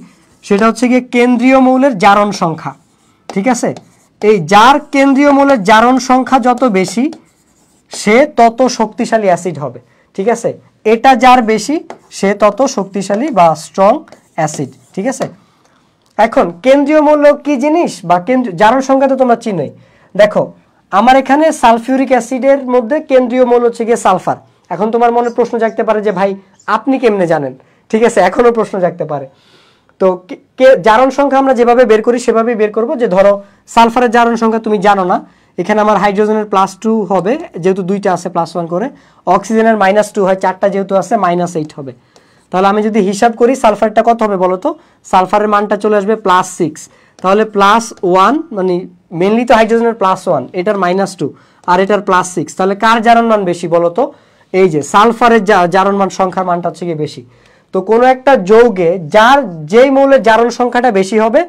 সেটা হচ্ছে গিয়ে কেন্দ্রীয় মৌলের জারণ সংখ্যা, ঠিক আছে। এই যার কেন্দ্রীয় মৌলের জারণ সংখ্যা যত বেশি সে তত শক্তিশালী অ্যাসিড হবে, ঠিক আছে। এটা যার বেশি সে তত শক্তিশালী বা স্ট্রং অ্যাসিড, ঠিক আছে। এখন কেন্দ্রীয় মৌল কি জিনিস বা জারণ সংখ্যা তো তোমরা চিনোই। দেখো আমার এখানে সালফিউরিক অ্যাসিডের মধ্যে কেন্দ্রীয় মৌল হচ্ছে গিয়ে সালফার। এখন তোমার মনে প্রশ্ন জাগতে পারে যে ভাই আপনি কেমনে জানেন, ঠিক আছে, এখনো প্রশ্ন জাগতে পারে। তো জারণ সংখ্যা আমরা যেভাবে বের করি সেভাবেই বের করব। যে ধরো সালফারের জারণ সংখ্যা তুমি জানো না, এখানে আমার হাইড্রোজেনের +2 হবে যেহেতু দুইটা আছে +1 করে, অক্সিজেনের -2 হয়, চারটা যেহেতু আছে -8 হবে। তাহলে আমি যদি হিসাব করি সালফারটা কত হবে বলো তো? সালফারের মানটা চলে আসবে +6, তাহলে +1 মানে মেনলি তো হাইড্রোজেনের +1, এটার -2 আর এটার +6, তাহলে কার জারণ মান বেশি বলো তো? এই যে সালফারের জারণ মান সংখ্যার মানটা হচ্ছে গিয়ে বেশি। তো কোনো একটা যৌগে যার যেই মৌলের জারণ সংখ্যাটা বেশি হবে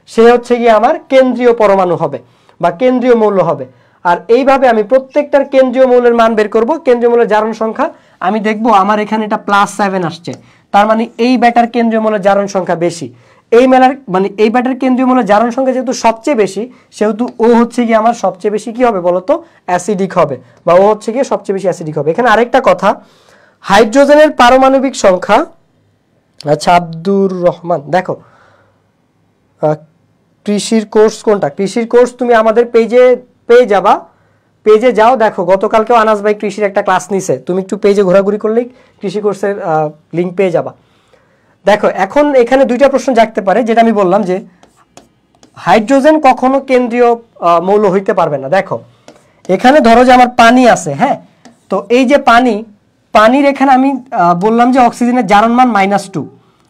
সে হচ্ছে গিয়ে আমার কেন্দ্রীয় পরমাণু হবে বা কেন্দ্রীয় মৌল হবে। আর এইভাবে আমি প্রত্যেকটার কেন্দ্রীয় মৌলের মান বের করব, কেন্দ্রীয় মৌলের জারণ সংখ্যা। আমি দেখব আমার এখানে এটা +7 আসছে, তার মানে এই ব্যাটার কেন্দ্রীয় মৌলের জারণ সংখ্যা বেশি। এই মেলার মানে এই ব্যাটার কেন্দ্রীয় মৌলের জারণ সংখ্যা যেহেতু সবচেয়ে বেশি, সেহেতু ও হচ্ছে গিয়ে আমার সবচেয়ে বেশি কি হবে বলতো? অ্যাসিডিক হবে, বা ও হচ্ছে গিয়ে সবচেয়ে বেশি অ্যাসিডিক হবে। এখানে আরেকটা কথা, হাইড্রোজেনের পারমাণবিক সংখ্যা, আচ্ছা আব্দুর রহমান, দেখো কৃষির কোর্স কোনটা? কৃষির কোর্স তুমি আমাদের পেজে পেয়ে যাবা, পেজে যাও, দেখো গতকালকেও আনাস ভাই কৃষির একটা ক্লাস নিছে, তুমি একটু পেজে ঘোরাঘুরি করলেই কৃষি কোর্সের লিঙ্ক পেয়ে যাবা। দেখো এখন এখানে দুইটা প্রশ্ন জাগতে পারে, যেটা আমি বললাম যে হাইড্রোজেন কখনো কেন্দ্রীয় মৌল হইতে পারবে না। দেখো এখানে ধরো যে আমার পানি আছে, হ্যাঁ, তো এই যে পানির এখানে আমি বললাম যে অক্সিজেনের জারণ মান -2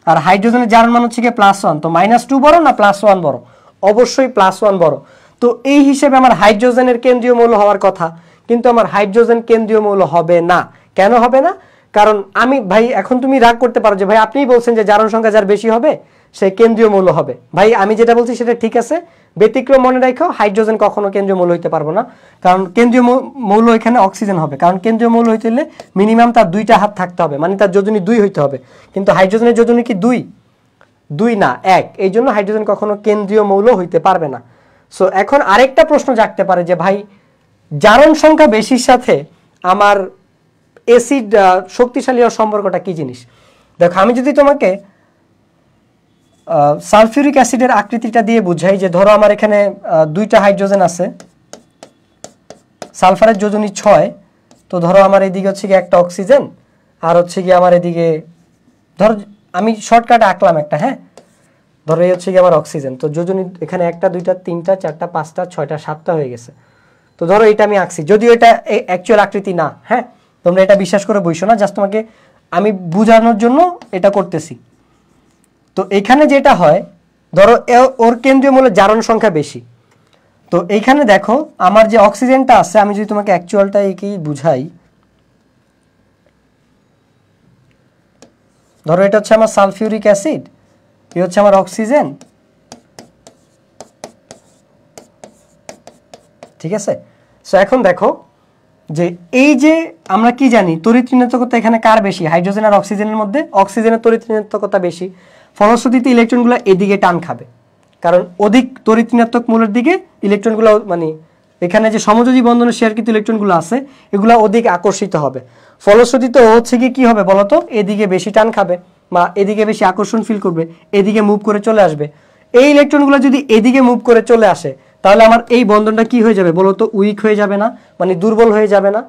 আর হাইড্রোজেনের জারণ মান হচ্ছে গিয়ে +1, তো -2 বড় না +1 বড়? অবশ্যই +1 বড়। তো এই হিসেবে আমার হাইড্রোজেনের কেন্দ্রীয় মৌল হওয়ার কথা, কিন্তু আমার হাইড্রোজেন কেন্দ্রীয় মৌল হবে না। কেন হবে না? কারণ আমি ভাই, এখন তুমি রাগ করতে পারো যে ভাই আপনিই বলছেন যে জারণ সংখ্যা যার বেশি হবে সে কেন্দ্রীয় মৌল হবে। ভাই আমি যেটা বলছি সেটা ঠিক আছে, ব্যতিক্রম মনে রাখো, হাইড্রোজেন কখনো কেন্দ্রীয় মৌল হইতে পারবো না, কারণ কেন্দ্রীয় মৌল এখানে অক্সিজেন হবে। কারণ কেন্দ্রীয় মৌল হইতে হলে মিনিমাম তার দুইটা হাত থাকতে হবে, মানে তার যোজনী 2 হইতে হবে, কিন্তু হাইড্রোজেনের যোজনী কি 2 না 1, এই জন্য হাইড্রোজেন কখনো কেন্দ্রীয় মৌল হইতে পারবে না। সো এখন আরেকটা প্রশ্ন জাগতে পারে যে ভাই জারণ সংখ্যা বেশির সাথে আমার অ্যাসিড শক্তিশালী হওয়ার সম্পর্কটা কি জিনিস? দেখো আমি যদি তোমাকে সালফিউরিক অ্যাসিডের আকৃতিটা দিয়ে বুঝাই, যে ধরো আমার এখানে দুইটা হাইড্রোজেন আছে, সালফারের যোজনী 6, তো ধরো আমার এদিকে হচ্ছে গিয়ে একটা অক্সিজেন আর হচ্ছে গিয়ে আমার এদিকে, ধরো আমি শর্টকাটে আঁকলাম একটা, হ্যাঁ, ধরো এই হচ্ছে গিয়ে আমার অক্সিজেন, তো যোজনী এখানে 1 2 3 4 5 6 7টা হয়ে গেছে। তো ধরো এটা আমি আঁকছি, যদিও এটা অ্যাকচুয়াল আকৃতি না, হ্যাঁ, তোমরা এটা বিশ্বাস করে বইসো না, জাস্ট তোমাকে আমি বোঝানোর জন্য এটা করতেছি। তো এখানে যেটা হয়, ধরো ওর কেন্দ্রীয় মৌলের জারণ সংখ্যা বেশি, তো এইখানে দেখো আমার যে অক্সিজেনটা আছে, আমি যদি তোমাকে অ্যাকচুয়ালটা একেই বুঝাই, ধরো এটা হচ্ছে আমার সালফিউরিক অ্যাসিড, এই হচ্ছে আমার অক্সিজেন, ঠিক আছে। সো এখন দেখো যে এই যে আমরা কি জানি তড়িৎ ঋণাত্মকতা এখানে কার বেশি, হাইড্রোজেন আর অক্সিজেনের মধ্যে অক্সিজেনের তড়িৎ ঋণাত্মকতা বেশি, ফলশ্রুতিতে ইলেকট্রনগুলো এদিকে টান খাবে, কারণ অধিক তড়িৎ ঋণাত্মক মূলের দিকে ইলেকট্রনগুলো মানে এখানে যে সমযোজী বন্ধনের শেয়ারকৃত ইলেকট্রনগুলো আছে এগুলো অধিক আকর্ষিত হবে, ফলশ্রুতিতে হচ্ছে কি হবে বলতো, এদিকে বেশি টান খাবে বা এদিকে বেশি আকর্ষণ ফিল করবে, এদিকে মুভ করে চলে আসবে। এই ইলেকট্রনগুলো যদি এদিকে মুভ করে চলে আসে তাহলে আমার এই বন্ধনটা কি হয়ে যাবে বলতো, উইক হয়ে যাবে না, মানে দুর্বল হয়ে যাবে না।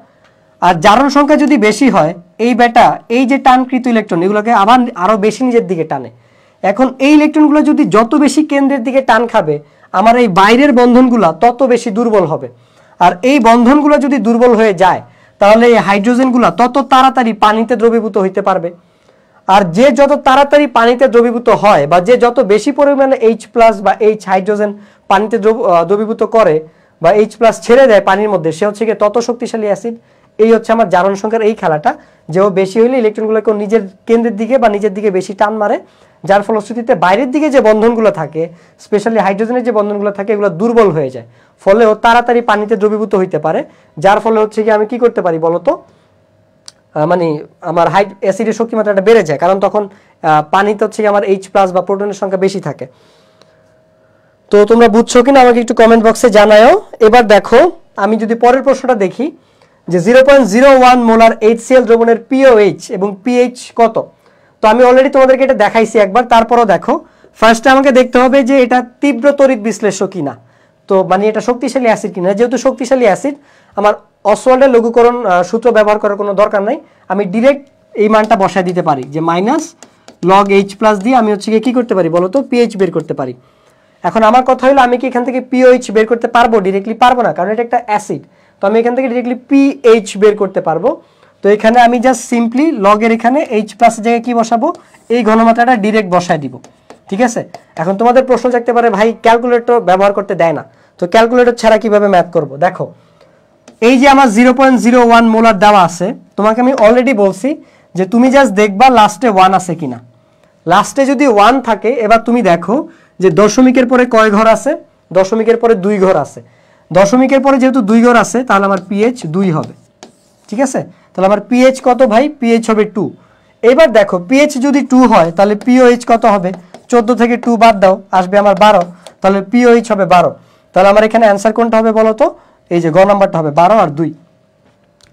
আর জারণ সংখ্যা যদি বেশি হয় এই বেটা এই যে টানকৃত ইলেকট্রন এগুলোকে আবার আরো বেশি নিজের দিকে টানে। এখন এই ইলেকট্রনগুলো যদি যত বেশি কেন্দ্রের দিকে টান খাবে আমার এই বাইরের বন্ধনগুলো তত বেশি দুর্বল হবে, আর এই বন্ধনগুলো যদি দুর্বল হয়ে যায় তাহলে এই হাইড্রোজেনগুলো তত তাড়াতাড়ি পানিতে দ্রবীভূত হইতে পারবে। আর যে যত তাড়াতাড়ি পানিতে দ্রবীভূত হয় বা যে যত বেশি পরিমাণে H+ বা H হাইড্রোজেন পানিতে দ্রবীভূত করে বা H+ ছেড়ে দেয় পানির মধ্যে, সে হচ্ছে তত শক্তিশালী অ্যাসিড। এই হচ্ছে আমার জারণ সংখ্যার এই খেলাটা, যে ও বেশি হইলে ইলেকট্রনগুলোকে নিজের কেন্দ্রের দিকে বা নিজের দিকে বেশি টান মারে, যার ফলশ্রুতিতে বাইরের দিকে যে বন্ধনগুলো থাকে স্পেশালি হাইড্রোজেনের যে বন্ধনগুলো থাকে এগুলো দুর্বল হয়ে যায়, ফলে ও তাড়াতাড়ি পানিতে দ্রবীভূত হইতে পারে, যার ফলে হচ্ছে কি আমি কি করতে পারি বলতো, মানে আমার অ্যাসিডের শক্তি মাত্রাটা বেড়ে যায়, কারণ তখন পানিতে হচ্ছে আমার H+ বা প্রোটনের সংখ্যা বেশি থাকে। তো তোমরা বুঝছো কিনা আমাকে একটু কমেন্ট বক্সে জানাও। এবার দেখো আমি যদি পরের প্রশ্নটা দেখি যে 0.01 মোলার HCl দ্রবণের POH এবং pH কত। তো আমি অলরেডি তোমাদেরকে এটা দেখাইছি একবার, তারপরও দেখো। ফার্স্টে আমাকে দেখতে হবে যে এটা তীব্র তড়িৎ বিশ্লেষ্য কিনা, তো মানে এটা শক্তিশালী অ্যাসিড কিনা। যেহেতু শক্তিশালী অ্যাসিড আমার অসওয়াল্ডের লঘুকরণ সূত্র ব্যবহার করার কোনো দরকার নাই, আমি ডিরেক্ট এই মানটা বসায় দিতে পারি যে -log H+ দিয়ে আমি হচ্ছে কি করতে পারি বলতো, pH বের করতে পারি। এখন আমার কথা হলো আমি কি এখান থেকে pOH বের করতে পারবো? ডিরেক্টলি পারবো না, কারণ এটা একটা অ্যাসিড। তো আমি এখান থেকে ডিরেক্টলি pH বের করতে পারবো। তো এখানে আমি জাস্ট সিম্পলি লগের এখানে H+ এর জায়গায় কি বসাবো, এই ঘনমাত্রাটা ডিরেক্ট বসায় দিব, ঠিক আছে। এখন তোমাদের প্রশ্ন থাকতে পারে ভাই ক্যালকুলেটর ব্যবহার করতে দেয় না, তো ক্যালকুলেটর ছাড়া কিভাবে ম্যাথ করব। দেখো এই যে আমার 0.01 মোলার দেওয়া আছে, তোমাকে আমি অলরেডি বলছি যে তুমি জাস্ট দেখবা লাস্টে 1 আছে কিনা। লাস্টে যদি 1 থাকে এবার তুমি দেখো যে দশমিকের পরে কয় ঘর আছে, দশমিকের পরে 2 ঘর আছে। দশমিকের পরে যেহেতু 2 ঘর আছে তাহলে আমার pH 2 হবে, ঠিক আছে। তাহলে আমার pH কত ভাই, pH হবে 2। এবার দেখো pH যদি 2 হয় তাহলে pOH কত হবে, 14 থেকে 2 বাদ দাও আসবে আমার 12, তাহলে pOH হবে 12। তাহলে আমার এখানে অ্যান্সার কোনটা হবে বলো তো, এই যে গ নাম্বারটা হবে 12 আর 2।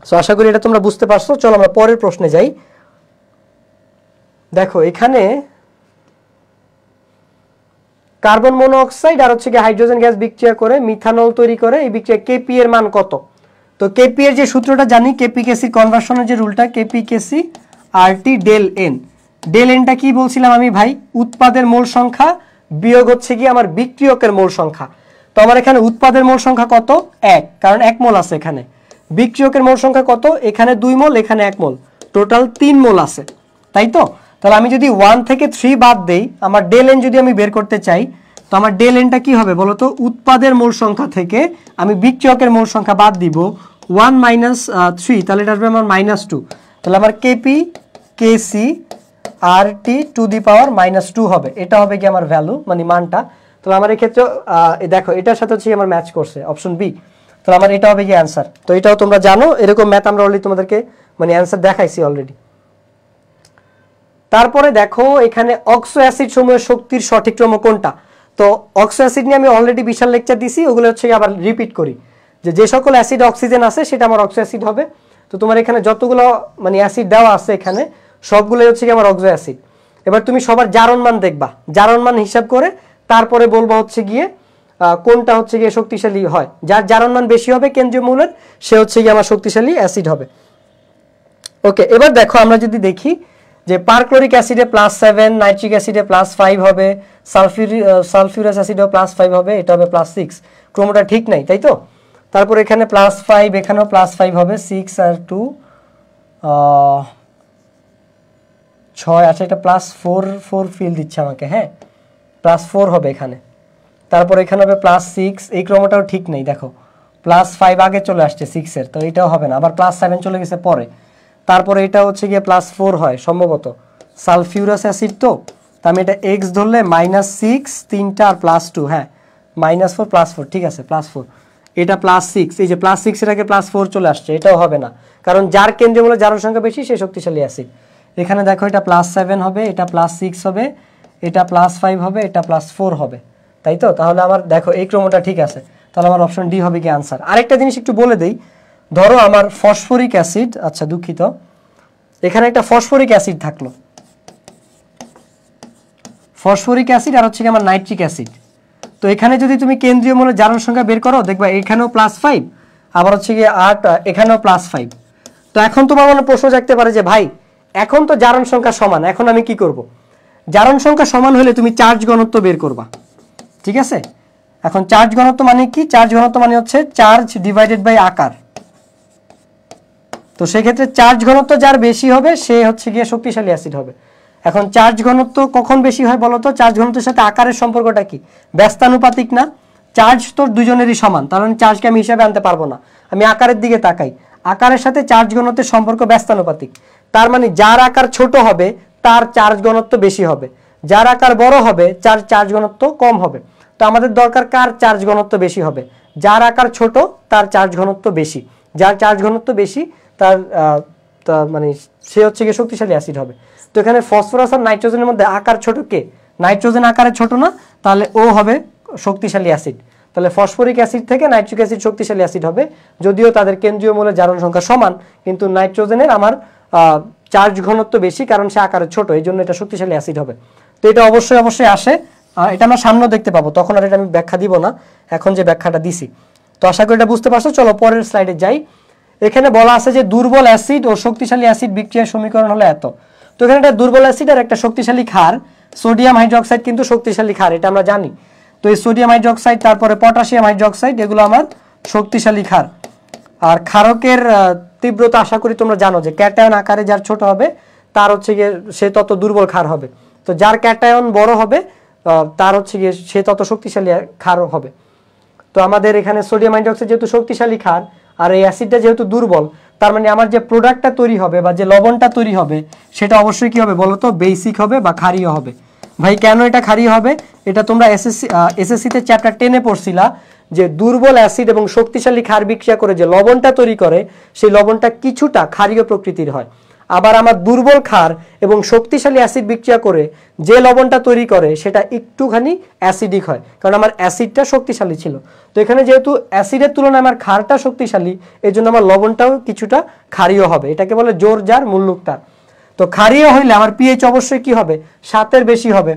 সো আশা করি এটা তোমরা বুঝতে পারছো। চলো আমরা পরের প্রশ্নে যাই। দেখো এখানে কার্বন মনোঅক্সাইড আর হচ্ছে কি হাইড্রোজেন গ্যাস বিক্রিয়া করে মিথানল তৈরি করে, এই বিক্রিয়া Kp এর মান কত। তো Kp এর যে সূত্রটা জানি, Kp-Kc কনভার্সনের যে রুলটা, Kp-Kc RT del n। del n টা কি বলছিলাম আমি ভাই, উৎপাদের মোল সংখ্যা বিয়োগ হচ্ছে কি আমার বিক্রিয়কের মোল সংখ্যা। তো আমার এখানে উৎপাদের মোল সংখ্যা কত, 1, কারণ 1 মোল আছে এখানে। বিক্রিয়কের মোল সংখ্যা কত, এখানে 2 মোল এখানে 1 মোল, টোটাল 3 মোল আছে, তাই তো। তাহলে আমি যদি 1 থেকে 3 বাদ দেই, আমার del n যদি আমি বের করতে চাই, তো আমার del n টা কি হবে বলতো, উৎপাদের মোল সংখ্যা থেকে আমি বিক্রিয়কের মোল সংখ্যা বাদ দিব 1 - 3, তাহলে এটা আসবে আমার -2। তাহলে আমার Kp-Kc RT টু দি পাওয়ার -2 হবে, এটা হবে কি আমার ভ্যালু মানে মানটা। তাহলে আমার এই ক্ষেত্রে দেখো এটার সাথে হচ্ছে আমার ম্যাচ করছে অপশন বি, তাহলে আমার এটা হবে কি অ্যান্সার। তো এটাও তোমরা জানো, এরকম ম্যাথ আমরা অলরেডি তোমাদেরকে মানে অ্যান্সার দেখাইছি অলরেডি। তারপরে দেখো এখানে অক্সো অ্যাসিড সমূহের শক্তির সঠিক ক্রম কোনটা। তো অক্সো অ্যাসিড নিয়ে আমি অলরেডি বিশাল লেকচার দিছি, ওগুলো হচ্ছে আবার রিপিট করি যে সকল অ্যাসিড অক্সিজেন আছে সেটা আমার অক্সো অ্যাসিড হবে। তো তোমার এখানে যতগুলো মানে অ্যাসিড দেওয়া আছে এখানে সবগুলো হচ্ছে কি আমার অক্সো অ্যাসিড। এবার তুমি সবার জারণ মান দেখবা, জারণ মান হিসাব করে তারপরে বলবা হচ্ছে গিয়ে কোনটা হচ্ছে গিয়ে শক্তিশালী হয়। যার জারণ মান বেশি হবে কেন্দ্রীয় মৌলের সে হচ্ছে গিয়ে আমার শক্তিশালী অ্যাসিড হবে। ওকে, এবার দেখো আমরা যদি দেখি যে পারক্লোরিক অ্যাসিডে +7, নাইট্রিক অ্যাসিডে +5 হবে, সালফিউরাস অ্যাসিডেও +5 হবে, এটা হবে +6। ক্রমটা ঠিক নাই, তাই তো। তারপর এখানে +5, এখানেও +5 হবে, 6 আর 2 6। আচ্ছা এটা +4 ফিল দিচ্ছে আমাকে, হ্যাঁ +4 হবে এখানে। তারপর এখানে হবে +6, এই ক্রমটাও ঠিক নেই, দেখো +5 আগে চলে আসছে 6 এর, তো এটাও হবে না, আবার +7 চলে গেছে পরে। তারপরে এটা হচ্ছে গিয়ে +4 হয় সম্ভবত, সালফিউরাস অ্যাসিড। তো আমি এটা x ধরলে -6 3টা আর +2, হ্যাঁ -4 +4, ঠিক আছে +4। এটা +6, এই যে +6 এটাকে +4 চলে আসছে, এটাও হবে না, কারণ যার কেন্দ্রীয় মূলে জারণ সংখ্যা বেশি সে শক্তিশালী অ্যাসিড। এখানে দেখো এটা +7 হবে, এটা +6 হবে, এটা +5 হবে, এটা +4 হবে, তাই তো? তাহলে আমার দেখো এই ক্রমটা ঠিক আছে, তাহলে আমার অপশন ডি হবে কি আনসার। আরেকটা জিনিস একটু বলে দেই, ধরো আমার ফসফরিক অ্যাসিড, আচ্ছা দুঃখিত, এখানে একটা ফসফরিক অ্যাসিড থাকলো, ফসফরিক অ্যাসিড আর হচ্ছে কি আমার নাইট্রিক অ্যাসিড। তো এখানে যদি তুমি কেন্দ্রীয় মূলে জারণ সংখ্যা বের করো, দেখবা এখানেও +5, আবার হচ্ছে গিয়ে 8, এখানেও +5। তো এখন তোমার মনে প্রশ্ন জাগতে পারে যে ভাই এখন তো জারণ সংখ্যা সমান, এখন আমি কি করব? জারণ সংখ্যা সমান হলে তুমি চার্জ ঘনত্ব বের করবা, ঠিক আছে? এখন চার্জ ঘনত্ব মানে কি? চার্জ ঘনত্ব মানে হচ্ছে চার্জ ডিভাইডেড বাই আকার। তো সেক্ষেত্রে চার্জ ঘনত্ব যার বেশি হবে সে হচ্ছে গিয়ে শক্তিশালী অ্যাসিড হবে। এখন চার্জ ঘনত্ব কখন বেশি হয় বলো তো? চার্জ ঘনত্বের সাথে আকারের সম্পর্কটা কি? ব্যস্তানুপাতিক না? চার্জ তো দুজনেরই সমান, তার মানে চার্জকে আমি হিসাবে আনতে পারবো না, আমি আকারের দিকে তাকাই, আকারের সাথে চার্জ ঘনত্বের সম্পর্ক ব্যস্তানুপাতিক। তার মানে যার আকার ছোট হবে তার চার্জ ঘনত্ব বেশি হবে, যার আকার বড় হবে তার চার্জ ঘনত্ব কম হবে। তো আমাদের দরকার কার চার্জ ঘনত্ব বেশি হবে? যার আকার ছোট তার চার্জ ঘনত্ব বেশি, যার চার্জ ঘনত্ব বেশি তার মানে সে হচ্ছে গিয়ে শক্তিশালী অ্যাসিড হবে। তো এখানে ফসফরাস আর নাইট্রোজেনের মধ্যে আকার ছোট কে? নাইট্রোজেন আকারে ছোট না, তাহলে ও হবে শক্তিশালী অ্যাসিড। তাহলে ফসফরিক অ্যাসিড থেকে নাইট্রিক অ্যাসিড শক্তিশালী অ্যাসিড হবে, যদিও তাদের কেন্দ্রীয় মূলে জারণ সংখ্যা সমান, কিন্তু নাইট্রোজেনের আমার চার্জ ঘনত্ব বেশি, কারণ সে আকারে ছোট, এই জন্য এটা শক্তিশালী অ্যাসিড হবে। তো এটা অবশ্যই অবশ্যই আসে, এটা আমরা সামনেও দেখতে পাবো, তখন আর এটা আমি ব্যাখ্যা দিব না, এখন যে ব্যাখ্যাটা দিছি। তো আশা করি এটা বুঝতে পারছো। চলো পরের স্লাইডে যাই। এখানে বলা আছে যে দুর্বল অ্যাসিড ও শক্তিশালী অ্যাসিড বিক্রিয়ার সমীকরণ হলো এত। তো এখানে একটা দুর্বল অ্যাসিড আর একটা শক্তিশালী ক্ষার, সোডিয়াম হাইড্রোক্সাইড কিন্তু শক্তিশালী ক্ষার, এটা আমরা জানি। তো এই সোডিয়াম হাইড্রোক্সাইড তারপরে পটাশিয়াম হাইড্রোক্সাইড এগুলো আমার শক্তিশালী ক্ষার। আর ক্ষারকের তীব্রতা আশা করি তোমরা জানো যে ক্যাটায়ন আকারে যার ছোট হবে তার হচ্ছে গিয়ে সে তত দুর্বল ক্ষার হবে, তো যার ক্যাটায়ন বড় হবে তার হচ্ছে গিয়ে সে তত শক্তিশালী ক্ষার হবে। তো আমাদের এখানে সোডিয়াম হাইড্রোক্সাইড যেহেতু শক্তিশালী ক্ষার আর এই অ্যাসিডটা যেহেতু দুর্বল, তার মানে আমার যে প্রোডাক্টটা তৈরি হবে বা যে লবণটা তৈরি হবে সেটা অবশ্যই কি হবে বলো তো? বেসিক হবে বা ক্ষারীয় হবে। ভাই কেন এটা ক্ষারীয় হবে? এটা তোমরা এসএসসিতে চ্যাপ্টার 10-এ পড়ছিলা যে দুর্বল অ্যাসিড এবং শক্তিশালী ক্ষার বিক্রিয়া করে যে লবণটা তৈরি করে সেই লবণটা কিছুটা ক্ষারীয় প্রকৃতির হয়। আবার আমার দুর্বল ক্ষার এবং শক্তিশালী অ্যাসিড বিক্রিয়া করে যে লবণটা তৈরি করে সেটা একটুখানি অ্যাসিডিক হয়, কারণ আমার অ্যাসিডটা শক্তিশালী ছিল। তো এখানে যেহেতু অ্যাসিডের তুলনায় আমার ক্ষারটা শক্তিশালী, এই জন্য আমার লবণটাও কিছুটা ক্ষারীয় হবে, এটাকে বলে জোর জার মূল্যক তার। তো ক্ষারীয় হইলে আমার পিএইচ অবশ্যই কি হবে? 7-এর বেশি হবে।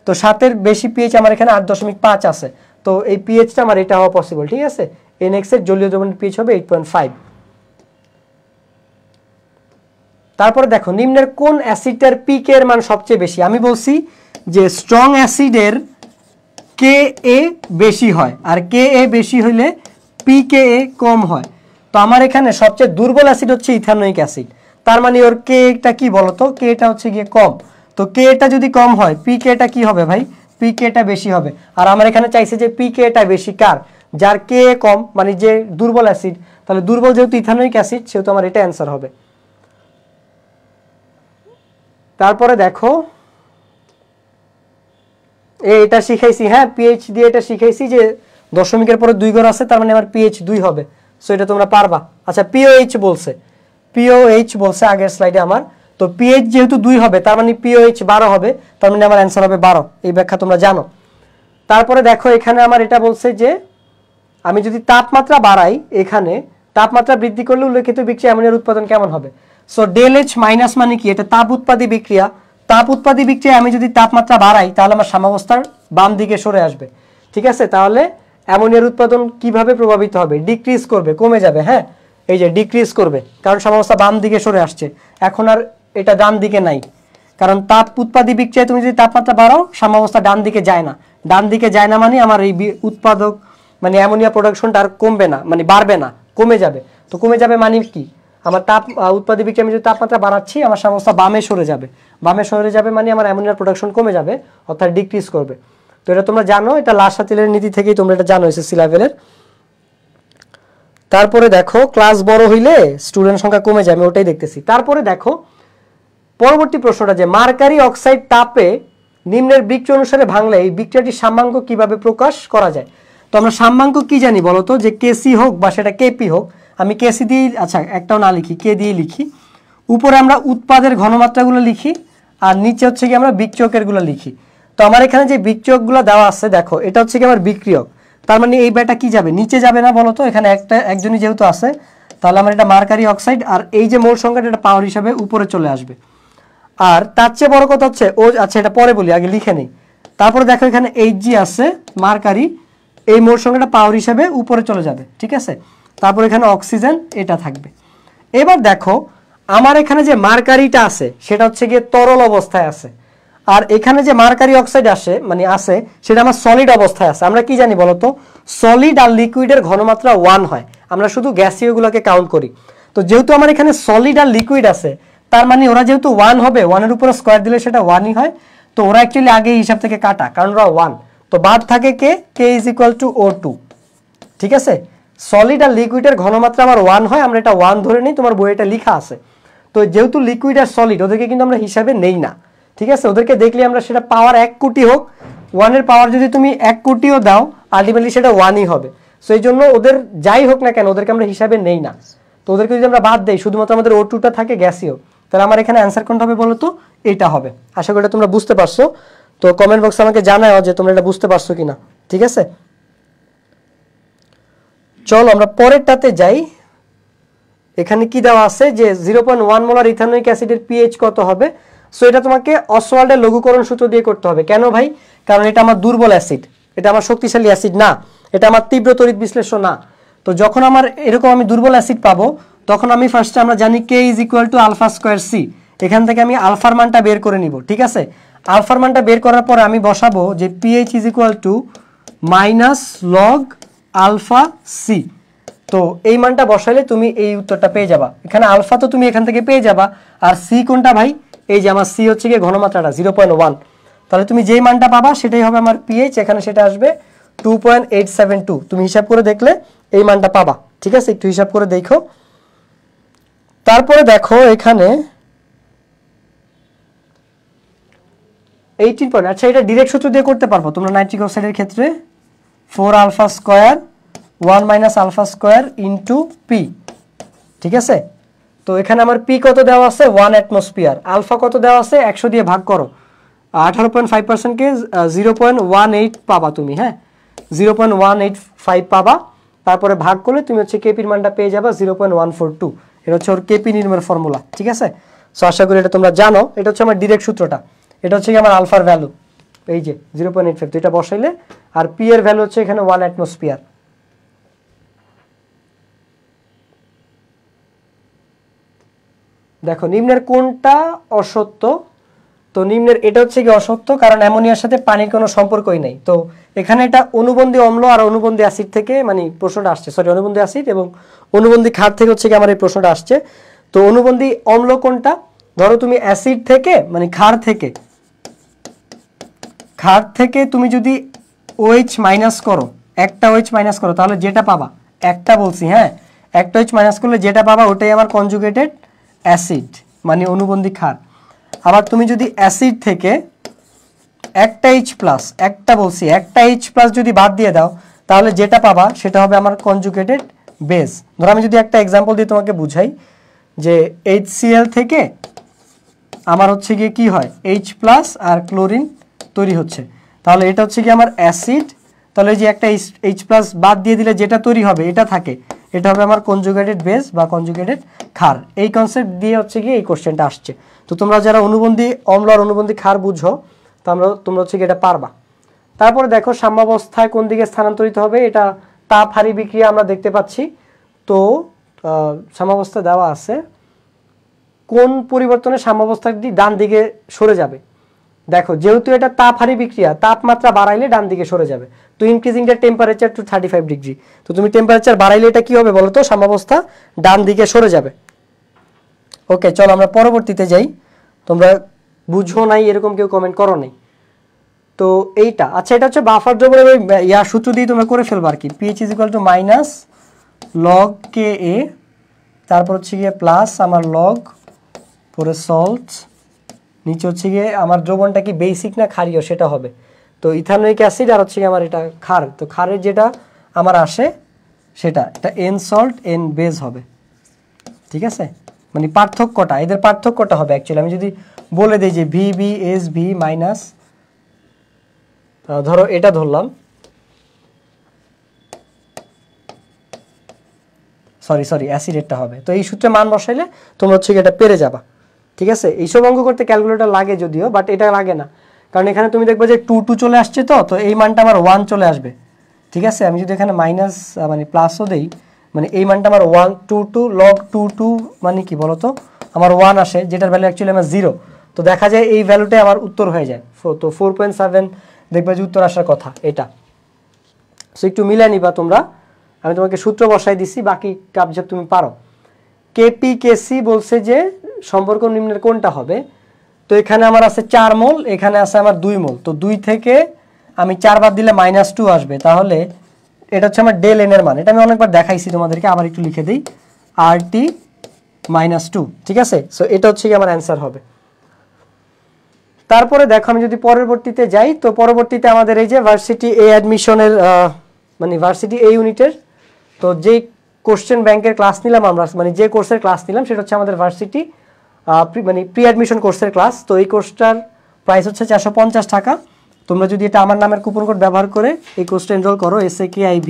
তো 7-এর বেশি পিএইচ আমার এখানে 8.5 আছে, তো এই পিএইচটা আমার এটা হওয়া পসিবল, ঠিক আছে? NX এর জলীয় দ্রবণের পিএইচ হবে 8.5। তারপরে দেখো নিম্নের কোন অ্যাসিডটার পিকে এর মান সবচেয়ে বেশি? আমি বলছি যে স্ট্রং অ্যাসিডের Ka বেশি হয়, আর Ka বেশি হইলে Pka কম হয়। তো আমার এখানে সবচেয়ে দুর্বল অ্যাসিড হচ্ছে ইথানোয়িক অ্যাসিড, তার মানে ওর Ka কি বলতো? Ka হচ্ছে গিয়ে কম। তো Ka যদি কম হয় Pka কি হবে ভাই? Pka বেশি হবে। আর আমার এখানে চাইছে যে Pka বেশি কার? যার Ka কম, মানে যে দুর্বল অ্যাসিড, তাহলে দুর্বল যেহেতু ইথানোয়িক অ্যাসিড সেহেতু আমার এটা অ্যান্সার হবে। তারপরে দেখো এটা শিখাইছি, হ্যাঁ পিএইচ দিয়ে এটা শিখাইছি যে দশমিকের পরে 2 ঘর আছে, তার মানে আমার পিএইচ 2 হবে, সো এটা তোমরা পারবা। আচ্ছা পিওএইচ বলছে আগের স্লাইডে আমার, তো পিএইচ যেহেতু 2 হবে তার মানে পিওএইচ 12 হবে, তার মানে আমার অ্যান্সার হবে 12, এই ব্যাখ্যা তোমরা জানো। তারপরে দেখো এখানে আমার এটা বলছে যে আমি যদি তাপমাত্রা বাড়াই, এখানে তাপমাত্রা বৃদ্ধি করলে উল্লেখিত বিক্রিয়া অ্যামোনিয়ার উৎপাদন কেমন হবে? সো ΔH মাইনাস মানে কি? এটা তাপ উৎপাদী বিক্রিয়া। তাপ উৎপাদী বিক্রিয়া আমি যদি তাপমাত্রা বাড়াই তাহলে আমার সাম্যাবস্থার বাম দিকে সরে আসবে, ঠিক আছে? তাহলে অ্যামোনিয়ার উৎপাদন কিভাবে প্রভাবিত হবে? ডিক্রিজ করবে, কমে যাবে। হ্যাঁ এই যে ডিক্রিজ করবে, কারণ সাম্যাবস্থা বাম দিকে সরে আসছে, এখন আর এটা ডান দিকে নাই, কারণ তাপ উৎপাদী বিক্রিয়ায় তুমি যদি তাপমাত্রা বাড়াও সাম্যাবস্থা ডান দিকে যায় না, ডান দিকে যায় না মানে আমার এই উৎপাদক মানে অ্যামোনিয়া প্রোডাকশনটা আর কমবে না, মানে বাড়বে না, কমে যাবে। তো কমে যাবে মানে কি? আমার তাপ উৎপাদী বিক্রিয়া আমি যদি তাপমাত্রা বাড়াচ্ছি আমার সাম্যাবস্থা বামে সরে যাবে, বামে সরে যাবে মানে আমার অ্যামোনিয়ার প্রোডাকশন কমে যাবে, অর্থাৎ ডিক্রিজ করবে। তো এটা তোমরা জানো, এটা লাসাতিলের নীতি থেকেই তোমরা এটা জানো এসএসসি লেভেলের। তারপরে দেখো ক্লাস বড় হইলে স্টুডেন্ট সংখ্যা কমে যায়, আমি ওটাই দেখতেছি। তারপরে দেখো পরবর্তী প্রশ্নটা যে মার্কারি অক্সাইড তাপে নিম্নের বিক্রিয়া অনুসারে ভাঙলে এই বিক্রিয়াটির সাম্যাঙ্ক কিভাবে প্রকাশ করা যায়? তো আমরা সাম্যাঙ্ক কি জানি বলো তো, যে কেসি হোক বা সেটা কেপি হোক, আমি কেসি দিয়ে, আচ্ছা একটাও না লিখি, কে দিয়ে লিখি, উপরে আমরা উৎপাদের ঘনমাত্রাগুলো লিখি আর নিচে হচ্ছে কি আমরা বিক্রিয়কেরগুলো লিখি। তো আমার এখানে যে বিক্রিয়কগুলো দেওয়া আছে দেখো, এটা হচ্ছে কি আমার বিক্রিয়ক, তার মানে এই ব্যাটা কি যাবে, নিচে যাবে না বলো তো, এখানে একজনই যেহেতু আছে, তাহলে আমার এটা মার্কারি অক্সাইড, আর এই যে মোল সংখ্যাটা এটা পাওয়ার হিসাবে উপরে চলে আসবে। আর তার চেয়ে বড় কথা হচ্ছে ও, আচ্ছা এটা পরে বলি, আগে লিখে নেই। তারপরে দেখো এখানে Hg আছে মার্কারি, এই মোল সংখ্যাটা পাওয়ার হিসাবে উপরে চলে যাবে, ঠিক আছে। তারপর এখানে অক্সিজেন এটা থাকবে। এবার দেখো আমার এখানে যে মার্কারিটা আছে সেটা হচ্ছে গিয়ে তরল অবস্থায় আছে, আর এখানে যে মার্কারি অক্সাইড আসে মানে আছে সেটা আমার সলিড অবস্থায় আছে। আমরা কি জানি বলতো, সলিড আর লিকুইডের ঘনমাত্রা 1 হয়, আমরা শুধু গ্যাসীয়গুলোকে কাউন্ট করি। তো যেহেতু আমার এখানে সলিড আর লিকুইড আছে, তার মানে ওরা যেহেতু 1 হবে, 1-এর উপরে স্কোয়ার দিলে সেটা 1ই হয়। তো ওরা অ্যাকচুয়ালি আগে হিসাব থেকে কাটা, কারণ ওরা 1। তো বাদ থাকে K is equal two O2, ঠিক আছে। সলিড আর লিকুইডের ঘনমাত্রা আমার 1 হয়, আমরা এটা 1 ধরে নিই, তোমার বইয়ে এটা লেখা আছে। তো যেহেতু লিকুইড আর সলিড ওদেরকে কিন্তু আমরা হিসাবে নেই না, ঠিক আছে। ওদেরকে দেখলে আমরা সেটা পাওয়ার 1 কোটি হোক, 1-এর পাওয়ার যদি তুমি 1 কোটিও দাও আলটিমেটলি সেটা 1ই হবে। সো এই জন্য ওদের যাই হোক না কেন ওদেরকে আমরা হিসাবে নেই না। তো ওদেরকে যদি আমরা বাদ দেই, শুধুমাত্র আমাদের O2টা থাকে গ্যাসীয়, তাহলে আমার এখানে অ্যান্সার কোনটা হবে বলো তো, এটা হবে। আশা করি তোমরা বুঝতে পারছো। তো কমেন্ট বক্সে আমাকে জানাও যে তোমরা এটা বুঝতে পারছো কিনা, ঠিক আছে। চলো আমরা পরেরটাতে যাই। এখানে কি দেওয়া আছে যে 0.1 মোলার ইথানোয়িক অ্যাসিডের পিএইচ কত হবে। সো এটা তোমাকে অসওয়াল্ডের লঘুকরণ সূত্র দিয়ে করতে হবে। কেন ভাই? কারণ এটা আমার দুর্বল অ্যাসিড, এটা আমার শক্তিশালী অ্যাসিড না, এটা আমার তীব্র তড়িৎ বিশ্লেষ্য না। তো যখন আমার এরকম আমি দুর্বল অ্যাসিড পাবো, তখন আমি ফার্স্টে আমরা জানি K is equal to alpha square C. এখান থেকে আমি আলফার মানটা বের করে নিব, ঠিক আছে। আলফার মানটা বের করার পরে আমি বসাবো যে pH is equal to minus log alpha C. তো এই মানটা বসাইলে তুমি এই উত্তরটা পেয়ে যাবা। এখানে আলফা তো তুমি এখান থেকে পেয়ে যাবা, আর সি কোনটা ভাই, এই যে আমার সি হচ্ছে গিয়ে ঘনমাত্রাটা 0.1। তাহলে তুমি যেই মানটা পাবা সেটাই হবে আমার পিএইচ, এখানে সেটা আসবে 2.872। তুমি হিসাব করে দেখলে এই মানটা পাবা, ঠিক আছে। একটু হিসাব করে দেখো। তারপরে দেখো এখানে 18 পয়েন্ট, আচ্ছা এটা ডিরেক্ট সূত্র দিয়ে করতে পারবো তোমরা নাইট্রিক অক্সাইডের ক্ষেত্রে, 4 alpha square 1 minus alpha square into P, ঠিক আছে। তো এখানে আমার পি কত দেওয়া আছে 1 অ্যাটমসফিয়ার, আলফা কত দেওয়া আছে 100 দিয়ে ভাগ করো, 18.5%কে 0.18 পাবা তুমি, হ্যাঁ 0.185 পাবা। তারপরে ভাগ করলে তুমি হচ্ছে কেপির মানটা পেয়ে যাবা 0.142। এটা হচ্ছে ওর কেপি নির্ণয়ের ফর্মুলা, ঠিক আছে। সো আশা করি এটা তোমরা জানো। এটা হচ্ছে আমার ডিরেক্ট সূত্রটা, এটা হচ্ছে কি আমার আলফার ভ্যালু এই যে 0.85, তো এটা বসাইলে, আর পি এর ভ্যালু হচ্ছে এখানে 1 অ্যাটমসফিয়ার। দেখো নিম্নের কোনটা অসত্য, তো নিম্নের এটা হচ্ছে কি অসত্য, কারণ অ্যামোনিয়ার সাথে পানির কোনো সম্পর্কই নেই। তো এখানে এটা অনুবন্ধী অম্ল আর অনুবন্ধী অ্যাসিড থেকে মানে প্রশ্নটা আসছে, সরি অনুবন্ধী অ্যাসিড এবং অনুবন্ধী ক্ষার থেকে হচ্ছে কি আমার এই প্রশ্নটা আসছে। তো অনুবন্ধী অম্ল কোনটা, ধরো তুমি অ্যাসিড থেকে মানে ক্ষার থেকে তুমি যদি OH মাইনাস করো, একটা OH মাইনাস করো, তাহলে যেটা পাবা, একটা বলছি হ্যাঁ, একটা OH মাইনাস করলে যেটা পাবা ওটাই আমার কনজুগেটেড অ্যাসিড মানে অনুবন্ধী ক্ষার। আবার তুমি যদি অ্যাসিড থেকে একটা H প্লাস, একটা বলছি একটা H প্লাস যদি বাদ দিয়ে দাও, তাহলে যেটা পাবা সেটা হবে আমার কনজুগেটেড বেস। ধরো আমি যদি একটা এক্সাম্পল দিয়ে তোমাকে বুঝাই, যে HCl থেকে আমার হচ্ছে গিয়ে কি হয় H প্লাস আর ক্লোরিন তৈরি হচ্ছে, তাহলে এটা হচ্ছে কি আমার অ্যাসিড, তাহলে এই যে একটা H প্লাস বাদ দিয়ে দিলে যেটা তৈরি হবে এটা থাকে, এটা হবে আমার কনজুগেটেড বেস বা কনজুগেটেড ক্ষার। এই কনসেপ্ট দিয়ে হচ্ছে গিয়ে এই কোশ্চেনটা আসছে। তো তোমরা যারা অনুবন্ধী অম্ল আর অনুবন্ধী ক্ষার বুঝো, তোমরা হচ্ছে কি এটা পারবা। তারপরে দেখো সাম্যাবস্থায় কোন দিকে স্থানান্তরিত হবে, এটা তাপ হারি বিক্রিয়া আমরা দেখতে পাচ্ছি। তো সাম্যাবস্থা দেওয়া আছে, কোন পরিবর্তনে সাম্যাবস্থাটি ডান দিকে সরে যাবে। দেখো যেহেতু এটা তাপ হারি বিক্রিয়া, তাপমাত্রা বাড়াইলে ডান দিকে সরে যাবে। তো increasing the temperature to 35 degree, তো তুমি টেম্পারেচার বাড়াইলে এটা কি হবে বলো তো, সাম্যাবস্থা ডান দিকে সরে যাবে। ওকে চলো আমরা পরবর্তীতে যাই। তোমরা বুঝো নাই এরকম কেউ কমেন্ট করো নাই। তো এইটা আচ্ছা, এটা হচ্ছে বাফার দ্রবণের ওই ইয়ার সূত্র দিয়ে তোমরা করে ফেলবো আর কি, pH is equal to minus log K a, তারপর হচ্ছে গিয়ে প্লাস আমার লগ পরে সল্ট, নিচে হচ্ছে গিয়ে আমার দ্রবণটা কি বেসিক না ক্ষারীয় সেটা হবে। তো ইথানোয়িক অ্যাসিড আর হচ্ছে আমার এটা ক্ষার, তো ক্ষারের যেটা আমার আসে সেটা এটা এন সল্ট এন বেজ হবে, ঠিক আছে। মানে পার্থক্যটা, এদের পার্থক্যটা হবে অ্যাকচুয়ালি আমি যদি বলে দিই যে V B S V minus, ধরো এটা ধরলাম, সরি অ্যাসিডেরটা হবে। তো এই সূত্রে মান বসাইলে তোমরা হচ্ছে এটা পেরে যাবা, ঠিক আছে। এইসব অঙ্ক করতে ক্যালকুলেটর লাগে যদিও, বাট এটা লাগে না, কারণ এখানে তুমি দেখবে যে 2 চলে আসছে, তো এই মানটা আমার 1 চলে আসবে, ঠিক আছে। আমি যদি এখানে মাইনাস মানে প্লাসও দেই, মানে এই মানটা আমার 1 2 লগ 2 মানে কি বলতো আমার 1 আসে, যেটার ভ্যালু অ্যাকচুয়ালি আমার 0। তো দেখা যায় এই ভ্যালুটাই আমার উত্তর হয়ে যায়। তো 4.7 দেখবে যে উত্তর আসার কথা এটা। সো একটু মিলাই নিবা তোমরা, আমি তোমাকে সূত্র বসাই দিছি, বাকি কাবজেব তুমি পারো। কেপি কেসি বলছে যে সম্পর্ক নিম্নের কোনটা হবে। তো এখানে আমার আছে 4 মোল, এখানে আছে আমার 2 মোল। তো 2 থেকে আমি 4 বাদ দিলে -2 আসবে, তাহলে এটা হচ্ছে আমার ডেল এন এর মান। এটা আমি অনেকবার দেখাইছি তোমাদেরকে, আবার একটু লিখে দিই RT -2, ঠিক আছে। সো এটা হচ্ছে কি আমার অ্যান্সার হবে। তারপরে দেখো আমি যদি পরবর্তীতে যাই, তো পরবর্তীতে আমাদের এই যে ভার্সিটি এ অ্যাডমিশনের মানে ভার্সিটি এ ইউনিটের, তো যে কোশ্চেন ব্যাংকের ক্লাস নিলাম আমরা, মানে যে কোর্সের ক্লাস নিলাম সেটা হচ্ছে আমাদের ভার্সিটি মানে প্রি অ্যাডমিশন কোর্সের ক্লাস। তো এই কোর্সটার প্রাইস হচ্ছে 450 টাকা। তোমরা যদি এটা আমার নামের কুপন কোড ব্যবহার করে এই কোর্সটা এনরোল করো SAKIV,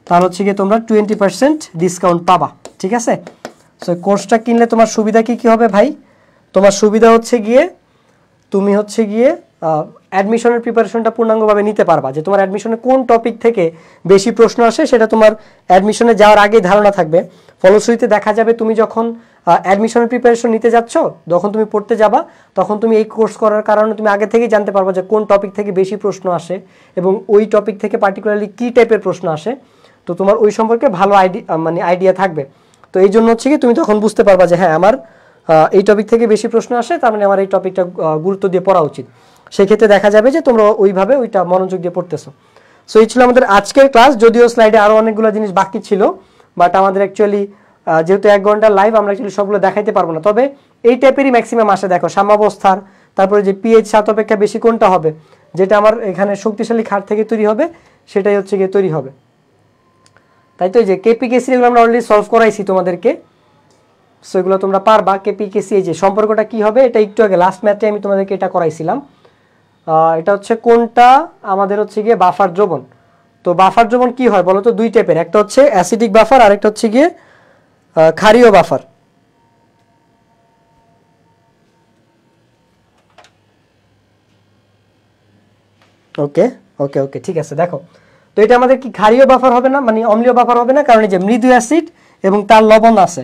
তাহলে হচ্ছে গিয়ে তোমরা 20% ডিসকাউন্ট পাবা, ঠিক আছে। সো কোর্সটা কিনলে তোমার সুবিধা কি হবে ভাই? তোমার সুবিধা হচ্ছে গিয়ে তুমি হচ্ছে গিয়ে অ্যাডমিশনের প্রিপারেশনটা পূর্ণাঙ্গভাবে নিতে পারবা, যে তোমার অ্যাডমিশনে কোন টপিক থেকে বেশি প্রশ্ন আসে সেটা তোমার অ্যাডমিশনে যাওয়ার আগেই ধারণা থাকবে। ফলশ্রুতিতে দেখা যাবে তুমি যখন অ্যাডমিশনের প্রিপারেশন নিতে যাচ্ছ, যখন তুমি পড়তে যাবা, তখন তুমি এই কোর্স করার কারণে তুমি আগে থেকেই জানতে পারবা যে কোন টপিক থেকে বেশি প্রশ্ন আসে এবং ওই টপিক থেকে পার্টিকুলারলি কী টাইপের প্রশ্ন আসে। তো তোমার ওই সম্পর্কে ভালো আইডিয়া থাকবে। তো এই জন্য হচ্ছে কি তুমি তখন বুঝতে পারবা যে হ্যাঁ আমার এই টপিক থেকে বেশি প্রশ্ন আসে, তার মানে আমার এই টপিকটা গুরুত্ব দিয়ে পড়া উচিত। সেই ক্ষেত্রে দেখা যাবে যে তোমরা ওইভাবে ওইটা মনোযোগ দিয়ে পড়তেছো। সো এই ছিল আমাদের আজকের ক্লাস। যদিও স্লাইডে আরও অনেকগুলো জিনিস বাকি ছিল, বাট আমাদের অ্যাকচুয়ালি যেহেতু 1 ঘন্টা লাইভ, আমরা অ্যাকচুয়ালি সবগুলো দেখাইতে পারবো না। তবে এই টাইপেরই ম্যাক্সিমাম আসে। দেখো সাম্যাবস্থার, তারপরে যে pH 7 অপেক্ষা বেশি কোনটা হবে, যেটা আমার এখানে শক্তিশালী ক্ষার থেকে তৈরি হবে, সেটাই হচ্ছে গিয়ে তৈরি হবে। তাই তো এই যে কেপিকেসি এগুলো আমরা অলরেডি সলভ করাইছি তোমাদেরকে, সো এগুলো তোমরা পারবা। কেপিকেসি এই যে সম্পর্কটা কি হবে, এটা একটু আগে লাস্ট ম্যাথে আমি তোমাদেরকে এটা করাইছিলাম। এটা হচ্ছে কোনটা আমাদের হচ্ছে গিয়ে বাফার দ্রবণ। তো বাফার দ্রবণ কি হয় বলো তো? 2 টাইপের, একটা হচ্ছে অ্যাসিডিক বাফার আর একটা হচ্ছে গিয়ে ক্ষারীয় বাফার। ওকে ওকে ওকে ঠিক আছে। দেখো তো এটা আমাদের কি ক্ষারীয় বাফার হবে না, মানে অম্লীয় বাফার হবে না, কারণ এই যে মৃদু অ্যাসিড এবং তার লবণ আছে,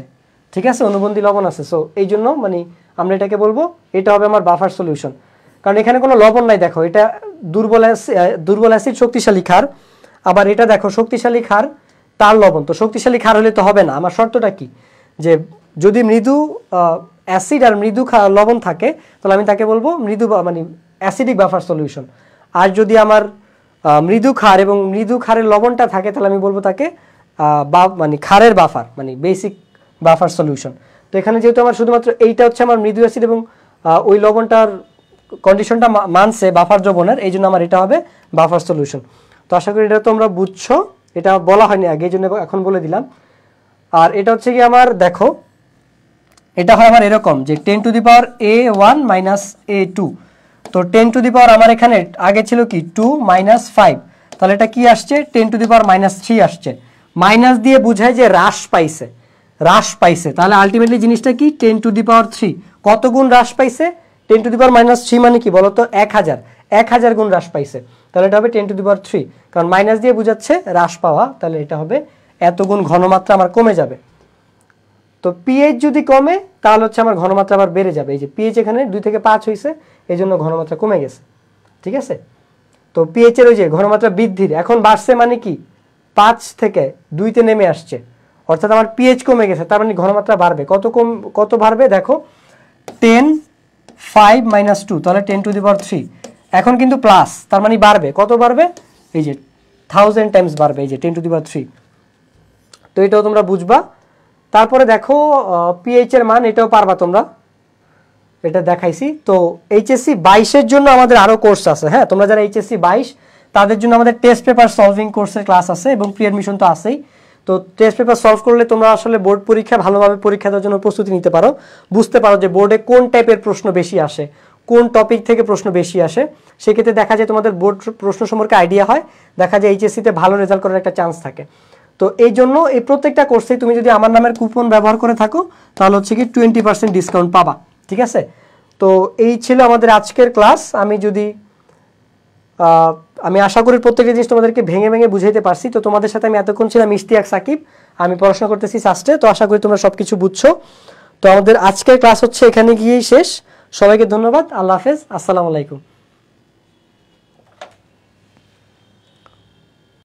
ঠিক আছে, অনুবন্ধী লবণ আছে। সো এই জন্য মানে আমরা এটাকে বলবো এটা হবে আমার বাফার সলিউশন, কারণ এখানে কোনো লবণ নাই। দেখো এটা দুর্বল অ্যাসিড শক্তিশালী ক্ষার, আবার এটা দেখো শক্তিশালী ক্ষার তার লবণ। তো শক্তিশালী ক্ষার হলে তো হবে না। আমার শর্তটা কি, যে যদি মৃদু অ্যাসিড আর মৃদু লবণ থাকে, তাহলে আমি তাকে বলবো মৃদু মানে অ্যাসিডিক বাফার সলিউশন। আর যদি আমার মৃদু ক্ষার এবং মৃদু ক্ষারের লবণটা থাকে, তাহলে আমি বলবো তাকে মানে ক্ষারের বাফার, মানে বেসিক বাফার সলিউশন। তো এখানে যেহেতু আমার শুধুমাত্র এইটা হচ্ছে আমার মৃদু অ্যাসিড এবং ওই লবণটার কন্ডিশনটা মানছে বাফার দ্রবণের, এই জন্য আমার এটা হবে বাফার সলিউশন। তো আশা করি এটা তোমরা বুঝছো, এটা বলা হয়নি আগে, এই জন্য এখন বলে দিলাম। আর এটা হচ্ছে কি আমার দেখো এটা হয় আমার এরকম যে 10⁻A1 - A2। তো 10 আমার এখানে আগে ছিল কি 2 - 5, তাহলে এটা কি আসছে 10⁻³ আসছে। মাইনাস দিয়ে বোঝায় যে হ্রাস পাইছে। তাহলে আলটিমেটলি জিনিসটা কি 10⁻³ কত গুণ হ্রাস পাইছে? 10⁻³ মানে কি বলতো 1000 গুণ হ্রাস পাইছে। তাহলে এটা হবে 10⁻³, কারণ মাইনাস দিয়ে বোঝাচ্ছে হ্রাস পাওয়া, তাহলে এটা হবে এত গুণ ঘনমাত্রা আমার কমে যাবে। তো pH যদি কমে তাহলে হচ্ছে আমার ঘনমাত্রা আবার বেড়ে যাবে। এই যে pH এখানে 2 থেকে 5 হয়েছে, এই জন্য ঘনমাত্রা কমে গেছে, ঠিক আছে। তো pH এর ওই যে ঘনমাত্রা বৃদ্ধির এখন বাড়ছে মানে কি 5 থেকে 2-তে নেমে আসছে, অর্থাৎ আমার pH কমে গেছে, তার মানে ঘনমাত্রা বাড়বে। কত বাড়বে দেখো 10 5 - 2, তাহলে 10⁻³। এখন কিন্তু প্লাস, তার মানে বাড়বে। কত বাড়বে? এই যে 1000 টাইমস বাড়বে, এই যে 10⁻³। তো এটাও তোমরা বুঝবা। তারপরে দেখো pH এর মান, এটাও পারবা তোমরা। এটা দেখাইছি। তো এইচএসসি 22-এর জন্য আমাদের আরো কোর্স আছে। হ্যাঁ, তোমরা যারা এইচএসসি 22 তাদের জন্য আমাদের টেস্ট পেপার সলভিং কোর্সের ক্লাস আছে এবং প্রি অ্যাডমিশন তো আছেই। তো টেস্ট পেপার সলভ করলে তোমরা আসলে বোর্ড পরীক্ষা ভালোভাবে পরীক্ষা দেওয়ার জন্য প্রস্তুতি নিতে পারো, বুঝতে পারো যে বোর্ডে কোন টাইপের প্রশ্ন বেশি আসে, কোন টপিক থেকে প্রশ্ন বেশি আসে। সেক্ষেত্রে দেখা যায় তোমাদের বোর্ড প্রশ্ন সম্পর্কে আইডিয়া হয়, দেখা যায় এইচএসসিতে ভালো রেজাল্ট করার একটা চান্স থাকে। তো এই জন্য এই প্রত্যেকটা কোর্সেই তুমি যদি আমার নামের কুপন ব্যবহার করে থাকো তাহলে হচ্ছে কি 20% ডিসকাউন্ট পাবা। ঠিক আছে, তো এই ছিল আমাদের আজকের ক্লাস। আমি আশা করি প্রত্যেকটা জিনিস তোমাদেরকে ভেঙে ভেঙে বুঝাইতে পারছি। তো তোমাদের সাথে আমি এতক্ষণ ছিলাম ইশতিয়াক সাকিব, আমি পড়াশোনা করতেছি সাস্টে। তো আশা করি তোমরা সবকিছু বুঝছো। তো আমাদের আজকের ক্লাস হচ্ছে এখানে গিয়েই শেষ। সবাইকে ধন্যবাদ, আল্লাহ হাফেজ, আসসালামু আলাইকুম।